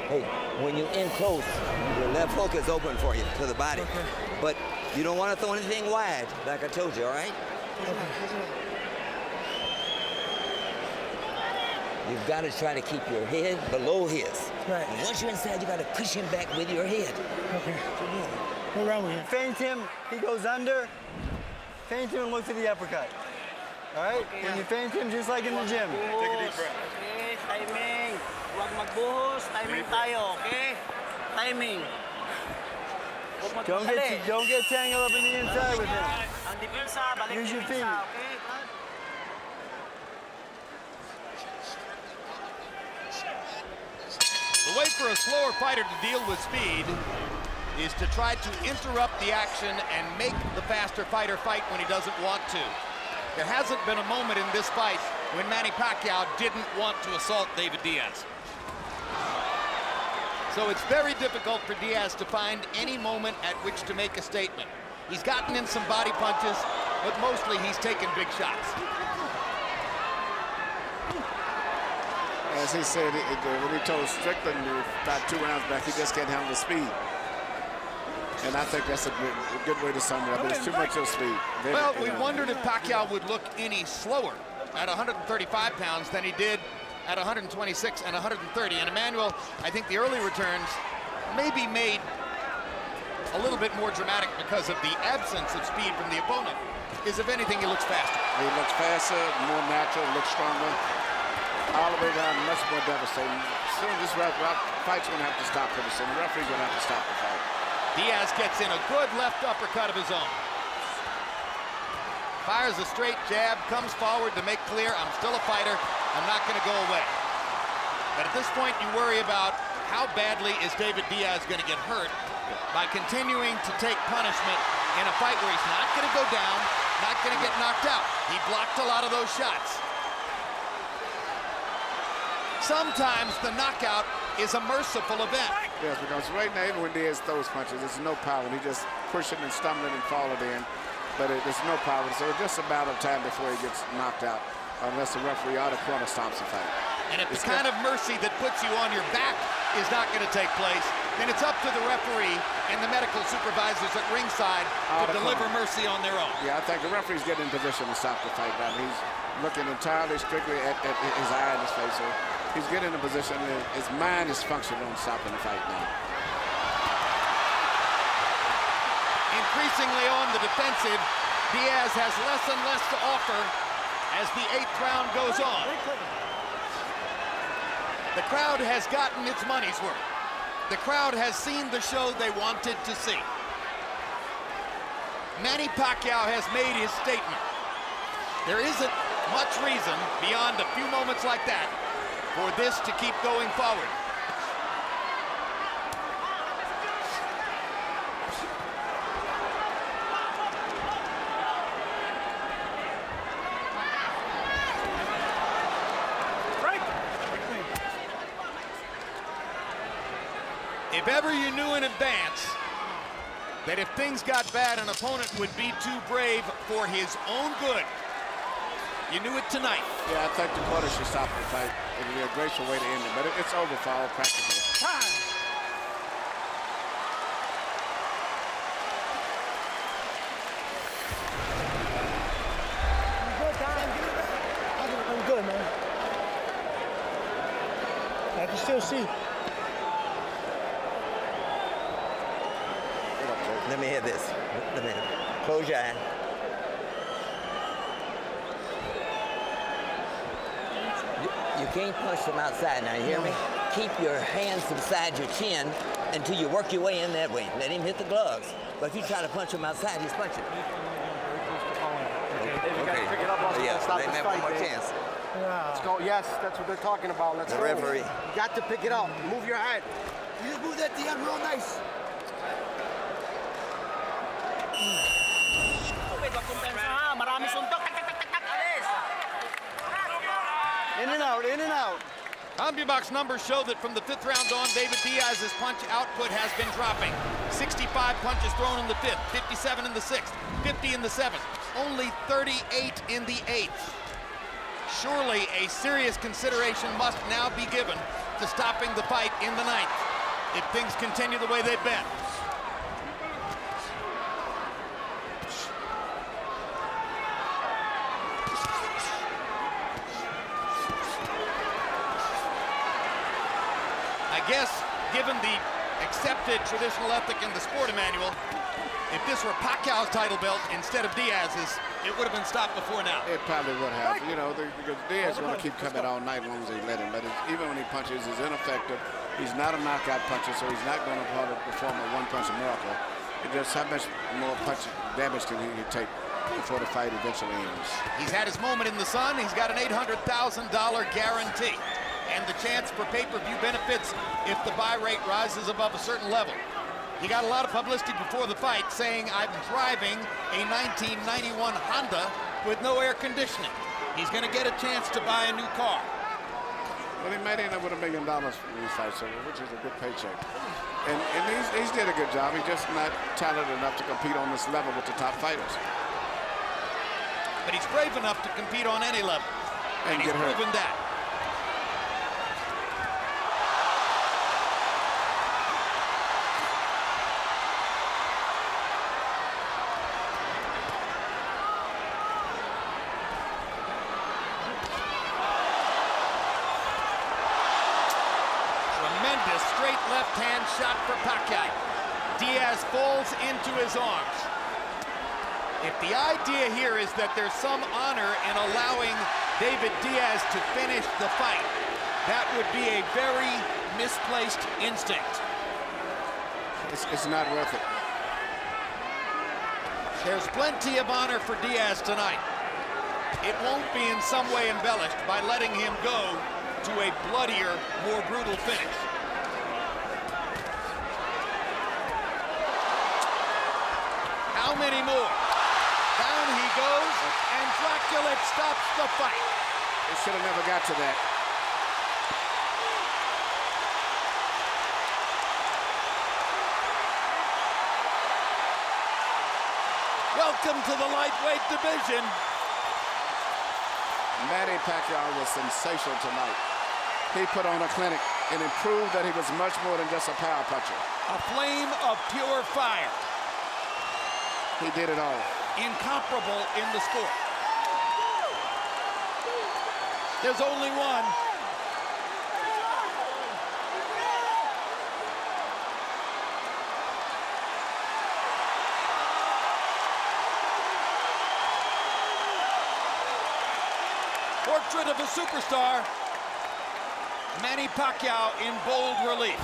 Hey, when you're in close, your left hook is open for you to the body. Okay. But you don't want to throw anything wide, like I told you, all right? You've got to try to keep your head below his. Right. And once you're inside, you got to push him back with your head. Okay. Go around with him. Feint him, he goes under. Feint him and look for the uppercut. All right? When you feint him, just like in the gym. Take a deep breath. Okay, timing. Huwag magbuhos, timing tayo, okay? Timing. Huwag magmadali. Don't get tangled up in the inside with him. Ang depensa, balik Use your feet. depensa, okay? The way for a slower fighter to deal with speed is to try to interrupt the action and make the faster fighter fight when he doesn't want to. There hasn't been a moment in this fight when Manny Pacquiao didn't want to assault David Diaz. So it's very difficult for Diaz to find any moment at which to make a statement. He's gotten in some body punches, but mostly he's taken big shots. As he said, when he told Strickland about 2 rounds back, he just can't handle the speed. And I think that's a good way to sum it up. It's too much of speed. Well, we wondered if Pacquiao would look any slower at 135 pounds than he did at 126 and 130. And Emmanuel, I think the early returns may be made a little bit more dramatic because of the absence of speed from the opponent. Is, if anything, he looks faster. He looks faster, more natural, looks stronger. All the way down, much more devastating. Soon this fight's going to have to stop pretty soon. The referee's going to have to stop the fight. Diaz gets in a good left uppercut of his own. Fires a straight jab, comes forward to make clear, I'm still a fighter, I'm not going to go away. But at this point, you worry about how badly is David Diaz going to get hurt by continuing to take punishment in a fight where he's not going to go down, not going to get knocked out. He blocked a lot of those shots. Sometimes the knockout is a merciful event. Yes, because right now, even when Diaz throws punches, there's no power. He just pushing and stumbling and falling in. But there's no power. So it's just a matter of time before he gets knocked out, unless the referee or the corner stops the fight. And if the kind of mercy that puts you on your back is not going to take place, then it's up to the referee and the medical supervisors at ringside to deliver mercy on their own. Yeah, I think the referee's getting in position to stop the fight now. He's looking entirely strictly at his eye and his face. So he's getting in a position and his mind is functioning on stopping the fight now. Increasingly on the defensive, Diaz has less and less to offer as the 8th round goes on. The crowd has gotten its money's worth. The crowd has seen the show they wanted to see. Manny Pacquiao has made his statement. There isn't much reason beyond a few moments like that for this to keep going forward. If ever you knew in advance that if things got bad, an opponent would be too brave for his own good, you knew it tonight. Yeah, I think the corner should stop the fight. It would be a graceful way to end it, but it's over for all practical. Time. I'm good, man. I can still see. Let me hear this. Let me close your eye. You can't punch from outside. Now, you hear me? Keep your hands beside your chin until you work your way in that way. Let him hit the gloves. But if you try to punch him outside, he's punching. Okay. Yeah, let him have one more chance. Let's go. Yes, that's what they're talking about. Let's The go. referee. You got to pick it up. Move your head. You just move that Diaz real nice. In and out, in and out. CompuBox numbers show that from the 5th round on, David Diaz's punch output has been dropping. 65 punches thrown in the 5th, 57 in the 6th, 50 in the 7th, only 38 in the 8th. Surely a serious consideration must now be given to stopping the fight in the 9th if things continue the way they've been. I guess, given the accepted traditional ethic in the sport manual, if this were Pacquiao's title belt instead of Diaz's, it would have been stopped before now. It probably would have. You know, because Diaz is going to keep coming all night long as they let him. But even when he punches, he's ineffective. He's not a knockout puncher, so he's not going to perform a one-punch miracle. It just how much more punch damage can he take before the fight eventually ends? He's had his moment in the sun. He's got an $800,000 guarantee and the chance for pay-per-view benefits if the buy rate rises above a certain level. He got a lot of publicity before the fight saying, "I'm driving a 1991 Honda with no air conditioning." He's going to get a chance to buy a new car. Well, he might end up with $1 million in these fights, which is a good paycheck. And he's did a good job. He's just not talented enough to compete on this level with the top fighters. But he's brave enough to compete on any level. And he's proven that. Straight left hand shot for Pacquiao. Diaz falls into his arms. If the idea here is that there's some honor in allowing David Diaz to finish the fight, that would be a very misplaced instinct. It's not worth it. There's plenty of honor for Diaz tonight. It won't be in some way embellished by letting him go to a bloodier, more brutal finish. How many more? Down he goes, and Dracula stops the fight. They should have never got to that. Welcome to the lightweight division. Manny Pacquiao was sensational tonight. He put on a clinic and it proved that he was much more than just a power puncher. A flame of pure fire. He did it all. Incomparable in the sport. There's only one. Portrait of a superstar. Manny Pacquiao in bold relief.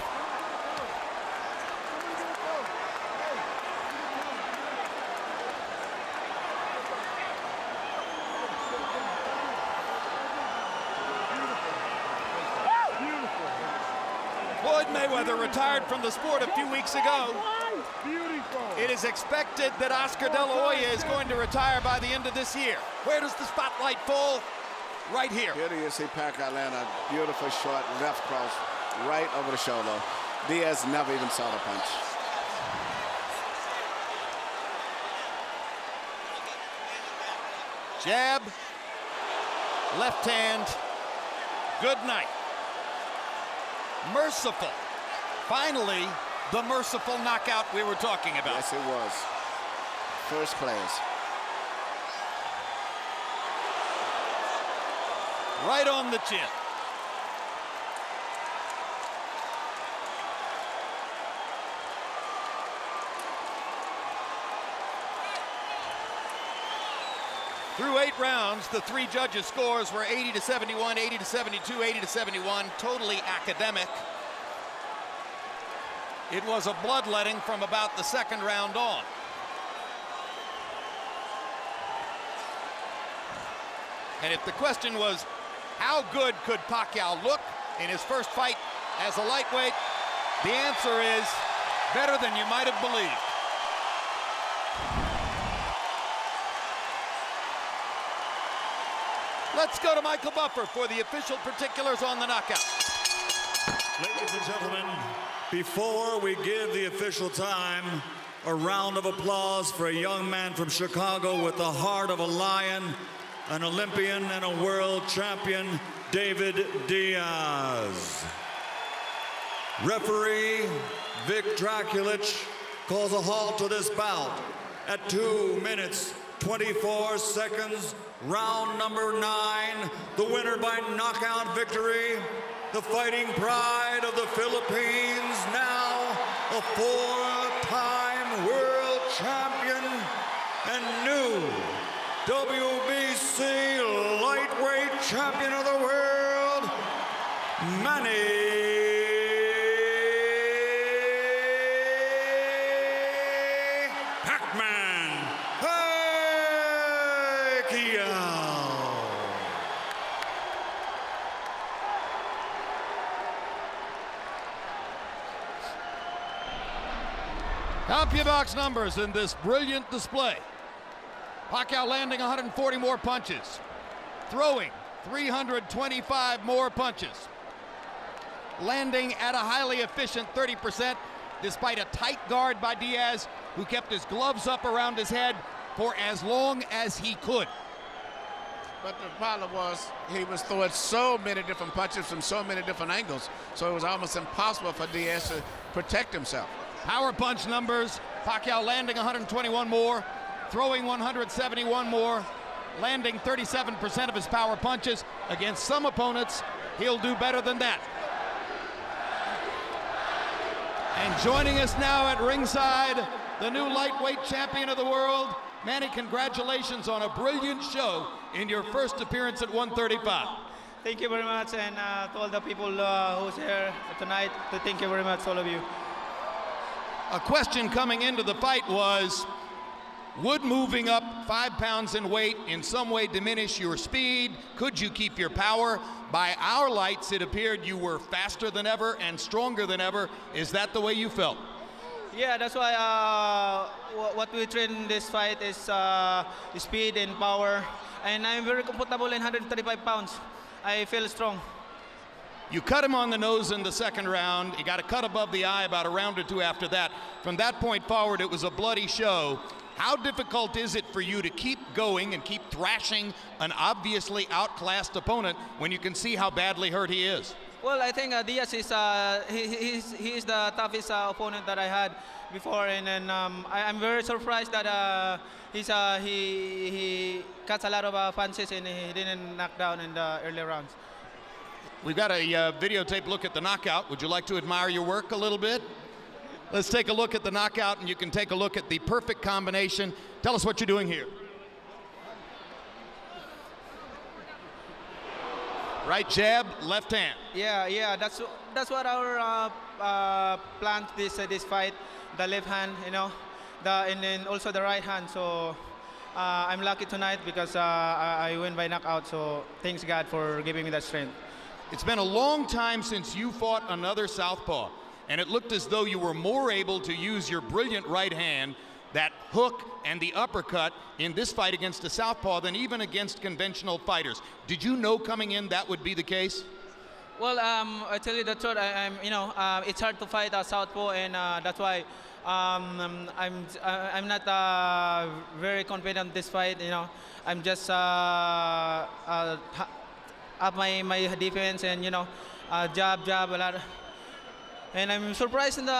Floyd Mayweather retired from the sport a few weeks ago. It is expected that Oscar De La Hoya is going to retire by the end of this year. Where does the spotlight fall? Right here. Here you see Pacquiao land a beautiful short left cross right over the shoulder. Diaz never even saw the punch. Jab, left hand, good night. Merciful. Finally, the merciful knockout we were talking about. Yes, it was. First class. Right on the chin. Through 8 rounds, the 3 judges' scores were 80-71, 80-72, 80-71, totally academic. It was a bloodletting from about the 2nd round on. And if the question was, how good could Pacquiao look in his first fight as a lightweight? The answer is better than you might have believed. Let's go to Michael Buffer for the official particulars on the knockout. Ladies and gentlemen, before we give the official time, a round of applause for a young man from Chicago with the heart of a lion, an Olympian and a world champion, David Diaz. Referee Vic Draculich calls a halt to this bout at 2 minutes, 24 seconds, round number 9. The winner by knockout victory, the fighting pride of the Philippines, now a 4-time world champion and new WBC lightweight champion of the world, Manny Pacquiao. CompuBox numbers in this brilliant display. Pacquiao landing 140 more punches, throwing 325 more punches, landing at a highly efficient 30%, despite a tight guard by Diaz, who kept his gloves up around his head for as long as he could. But the problem was he was throwing so many different punches from so many different angles, so it was almost impossible for Diaz to protect himself. Power punch numbers, Pacquiao landing 121 more, throwing 171 more, landing 37% of his power punches. Against some opponents, he'll do better than that. And joining us now at ringside, the new lightweight champion of the world. Manny, congratulations on a brilliant show in your first appearance at 135. Thank you very much, and to all the people who's here tonight, thank you very much, all of you. A question coming into the fight was, would moving up 5 pounds in weight in some way diminish your speed? Could you keep your power? By our lights, it appeared you were faster than ever and stronger than ever. Is that the way you felt? Yeah, that's why what we train in this fight is speed and power. And I'm very comfortable in 135 pounds. I feel strong. You cut him on the nose in the second round. You got a cut above the eye about a round or two after that. From that point forward, it was a bloody show. How difficult is it for you to keep going and keep thrashing an obviously outclassed opponent when you can see how badly hurt he is? Well, I think Diaz is he is the toughest opponent that I had before, and then I'm very surprised that he cuts a lot of punches and he didn't knock down in the early rounds. We've got a videotape look at the knockout. Would you like to admire your work a little bit? Let's take a look at the knockout, and you can take a look at the perfect combination. Tell us what you're doing here. Right jab, left hand. Yeah, that's what our plan this fight. The left hand, you know, and then also the right hand. So I'm lucky tonight because I win by knockout. So thanks God for giving me that strength. It's been a long time since you fought another southpaw, and it looked as though you were more able to use your brilliant right hand, that hook and the uppercut in this fight against a southpaw than even against conventional fighters. Did you know coming in that would be the case? Well, I tell you the truth. It's hard to fight a southpaw, and that's why I'm not very confident in this fight. You know, I'm just up my defense, and you know, jab a lot. And I'm surprised in the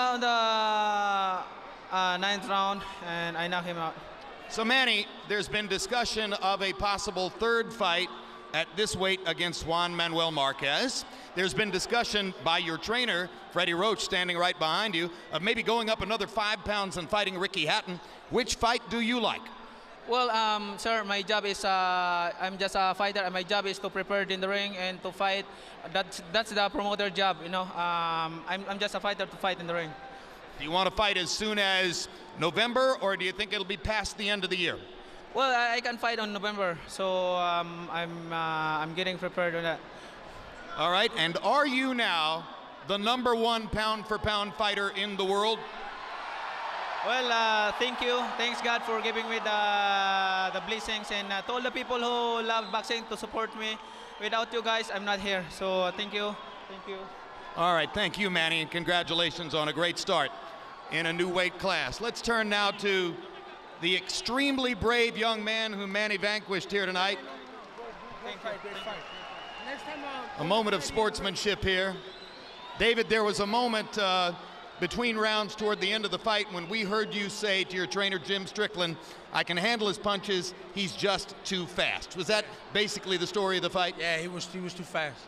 9th round, and I knock him out. So Manny, there's been discussion of a possible third fight at this weight against Juan Manuel Marquez. There's been discussion by your trainer, Freddie Roach, standing right behind you, of maybe going up another 5 pounds and fighting Ricky Hatton. Which fight do you like? Well, sir, my job is I'm just a fighter, and my job is to prepare in the ring and to fight. That's the promoter job, you know. I'm just a fighter to fight in the ring. Do you want to fight as soon as November, or do you think it'll be past the end of the year? Well, I can fight on November, so I'm getting prepared on that. All right, and are you now the #1 pound-for-pound fighter in the world? Well, thank you. Thanks God for giving me the blessings, and to all the people who love boxing to support me. Without you guys, I'm not here. So thank you. Thank you. All right, thank you, Manny, and congratulations on a great start in a new weight class. Let's turn now to the extremely brave young man whom Manny vanquished here tonight. A moment of sportsmanship here. David, there was a moment between rounds toward the end of the fight when we heard you say to your trainer, Jim Strickland, I can handle his punches, he's just too fast. Was that basically the story of the fight? Yeah, he was too fast.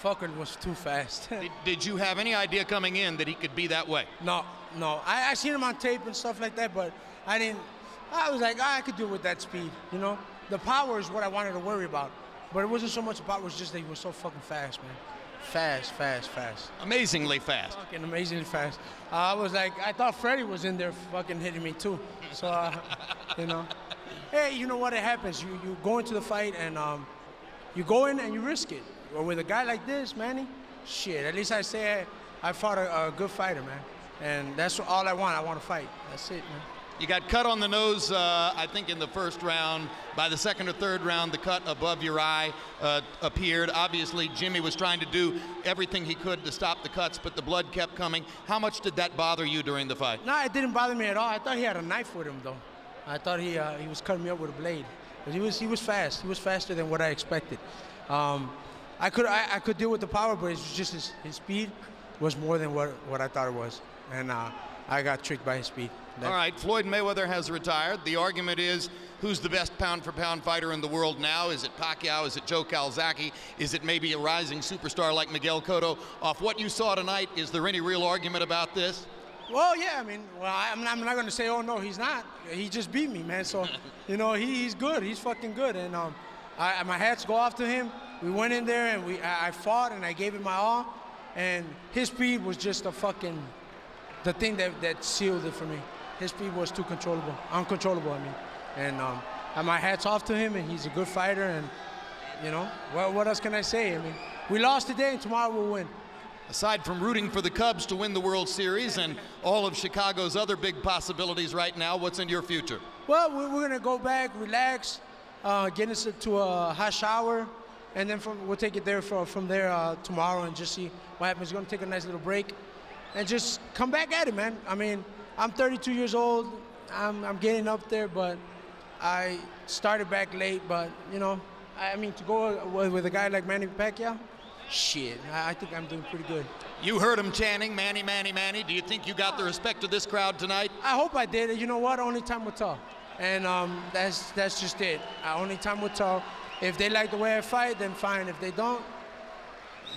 Fucker was too fast. Did you have any idea coming in that he could be that way? No. I seen him on tape and stuff like that, but I was like, I could do it with that speed, you know? The power is what I wanted to worry about. But it wasn't so much about it was just that he was so fucking fast, man. Fast. Amazingly fast. Fucking amazingly fast. I was like, I thought Freddie was in there fucking hitting me too. So, you know. Hey, you know what? It happens. You go into the fight and you go in and you risk it. Or with a guy like this, Manny, shit, at least I say I fought a good fighter, man. And that's all I want. I want to fight. That's it, man. You got cut on the nose, I think, in the first round. By the second or third round, the cut above your eye appeared. Obviously, Jimmy was trying to do everything he could to stop the cuts, but the blood kept coming. How much did that bother you during the fight? No, it didn't bother me at all. I thought he had a knife with him, though. I thought he was cutting me up with a blade. But he was fast. He was faster than what I expected. I could deal with the power, but it was just his speed was more than what I thought it was. And I got tricked by his speed. All right, Floyd Mayweather has retired. The argument is, who's the best pound-for-pound fighter in the world now? Is it Pacquiao? Is it Joe Calzaghe? Is it maybe a rising superstar like Miguel Cotto? Off what you saw tonight, is there any real argument about this? Well, yeah, I mean, I'm not going to say, oh, no, he's not. He just beat me, man. So, you know, he's good. He's fucking good. And my hats go off to him. We went in there and I fought and I gave it my all. And his speed was just the thing that sealed it for me. His speed was too uncontrollable, I mean. And my hat's off to him, and he's a good fighter, and, you know, what else can I say? I mean, we lost today, and tomorrow we'll win. Aside from rooting for the Cubs to win the World Series and all of Chicago's other big possibilities right now, what's in your future? Well, we're going to go back, relax, get into a hot shower, and then we'll take it there from there tomorrow and just see what happens. We're going to take a nice little break and just come back at it, man. I mean, I'm 32 years old. I'm getting up there, but I started back late. But, you know, I mean, to go with a guy like Manny Pacquiao, shit, I think I'm doing pretty good. You heard him chanting, Manny, Manny, Manny. Do you think you got the respect of this crowd tonight? I hope I did. You know what? Only time will tell. And that's just it. Only time will tell. If they like the way I fight, then fine. If they don't,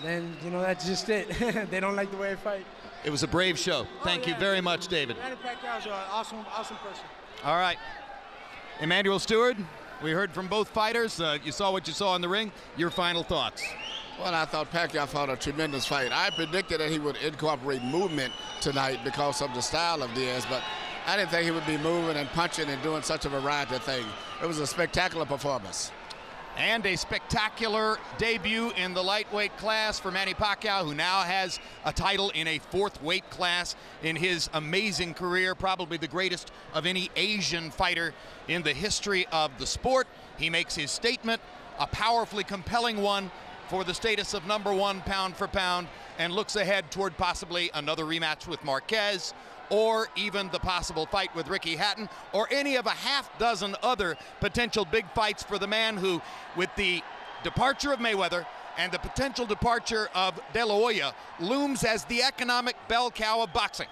then, you know, that's just it. They don't like the way I fight. It was a brave show. Thank you very much, David. Manny Pacquiao's an awesome person. All right. Emmanuel Stewart, we heard from both fighters. You saw what you saw in the ring. Your final thoughts? Well, I thought Pacquiao fought a tremendous fight. I predicted that he would incorporate movement tonight because of the style of Diaz, but I didn't think he would be moving and punching and doing such a variety of things. It was a spectacular performance. And a spectacular debut in the lightweight class for Manny Pacquiao, who now has a title in a fourth weight class in his amazing career, probably the greatest of any Asian fighter in the history of the sport. He makes his statement, a powerfully compelling one for the status of #1 pound for pound, and looks ahead toward possibly another rematch with Marquez, or even the possible fight with Ricky Hatton, or any of a half-dozen other potential big fights for the man who, with the departure of Mayweather and the potential departure of De La Hoya, looms as the economic bell cow of boxing.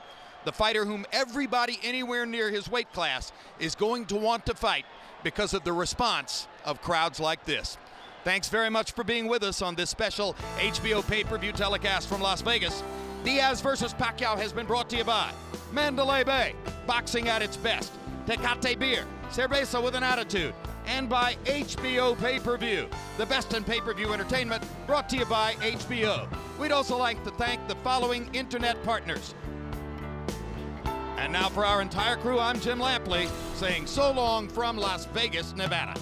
The fighter whom everybody anywhere near his weight class is going to want to fight because of the response of crowds like this. Thanks very much for being with us on this special HBO pay-per-view telecast from Las Vegas. Diaz versus Pacquiao has been brought to you by Mandalay Bay, boxing at its best, Tecate Beer, cerveza with an attitude, and by HBO Pay-Per-View, the best in pay-per-view entertainment, brought to you by HBO. We'd also like to thank the following internet partners. And now for our entire crew, I'm Jim Lampley, saying so long from Las Vegas, Nevada.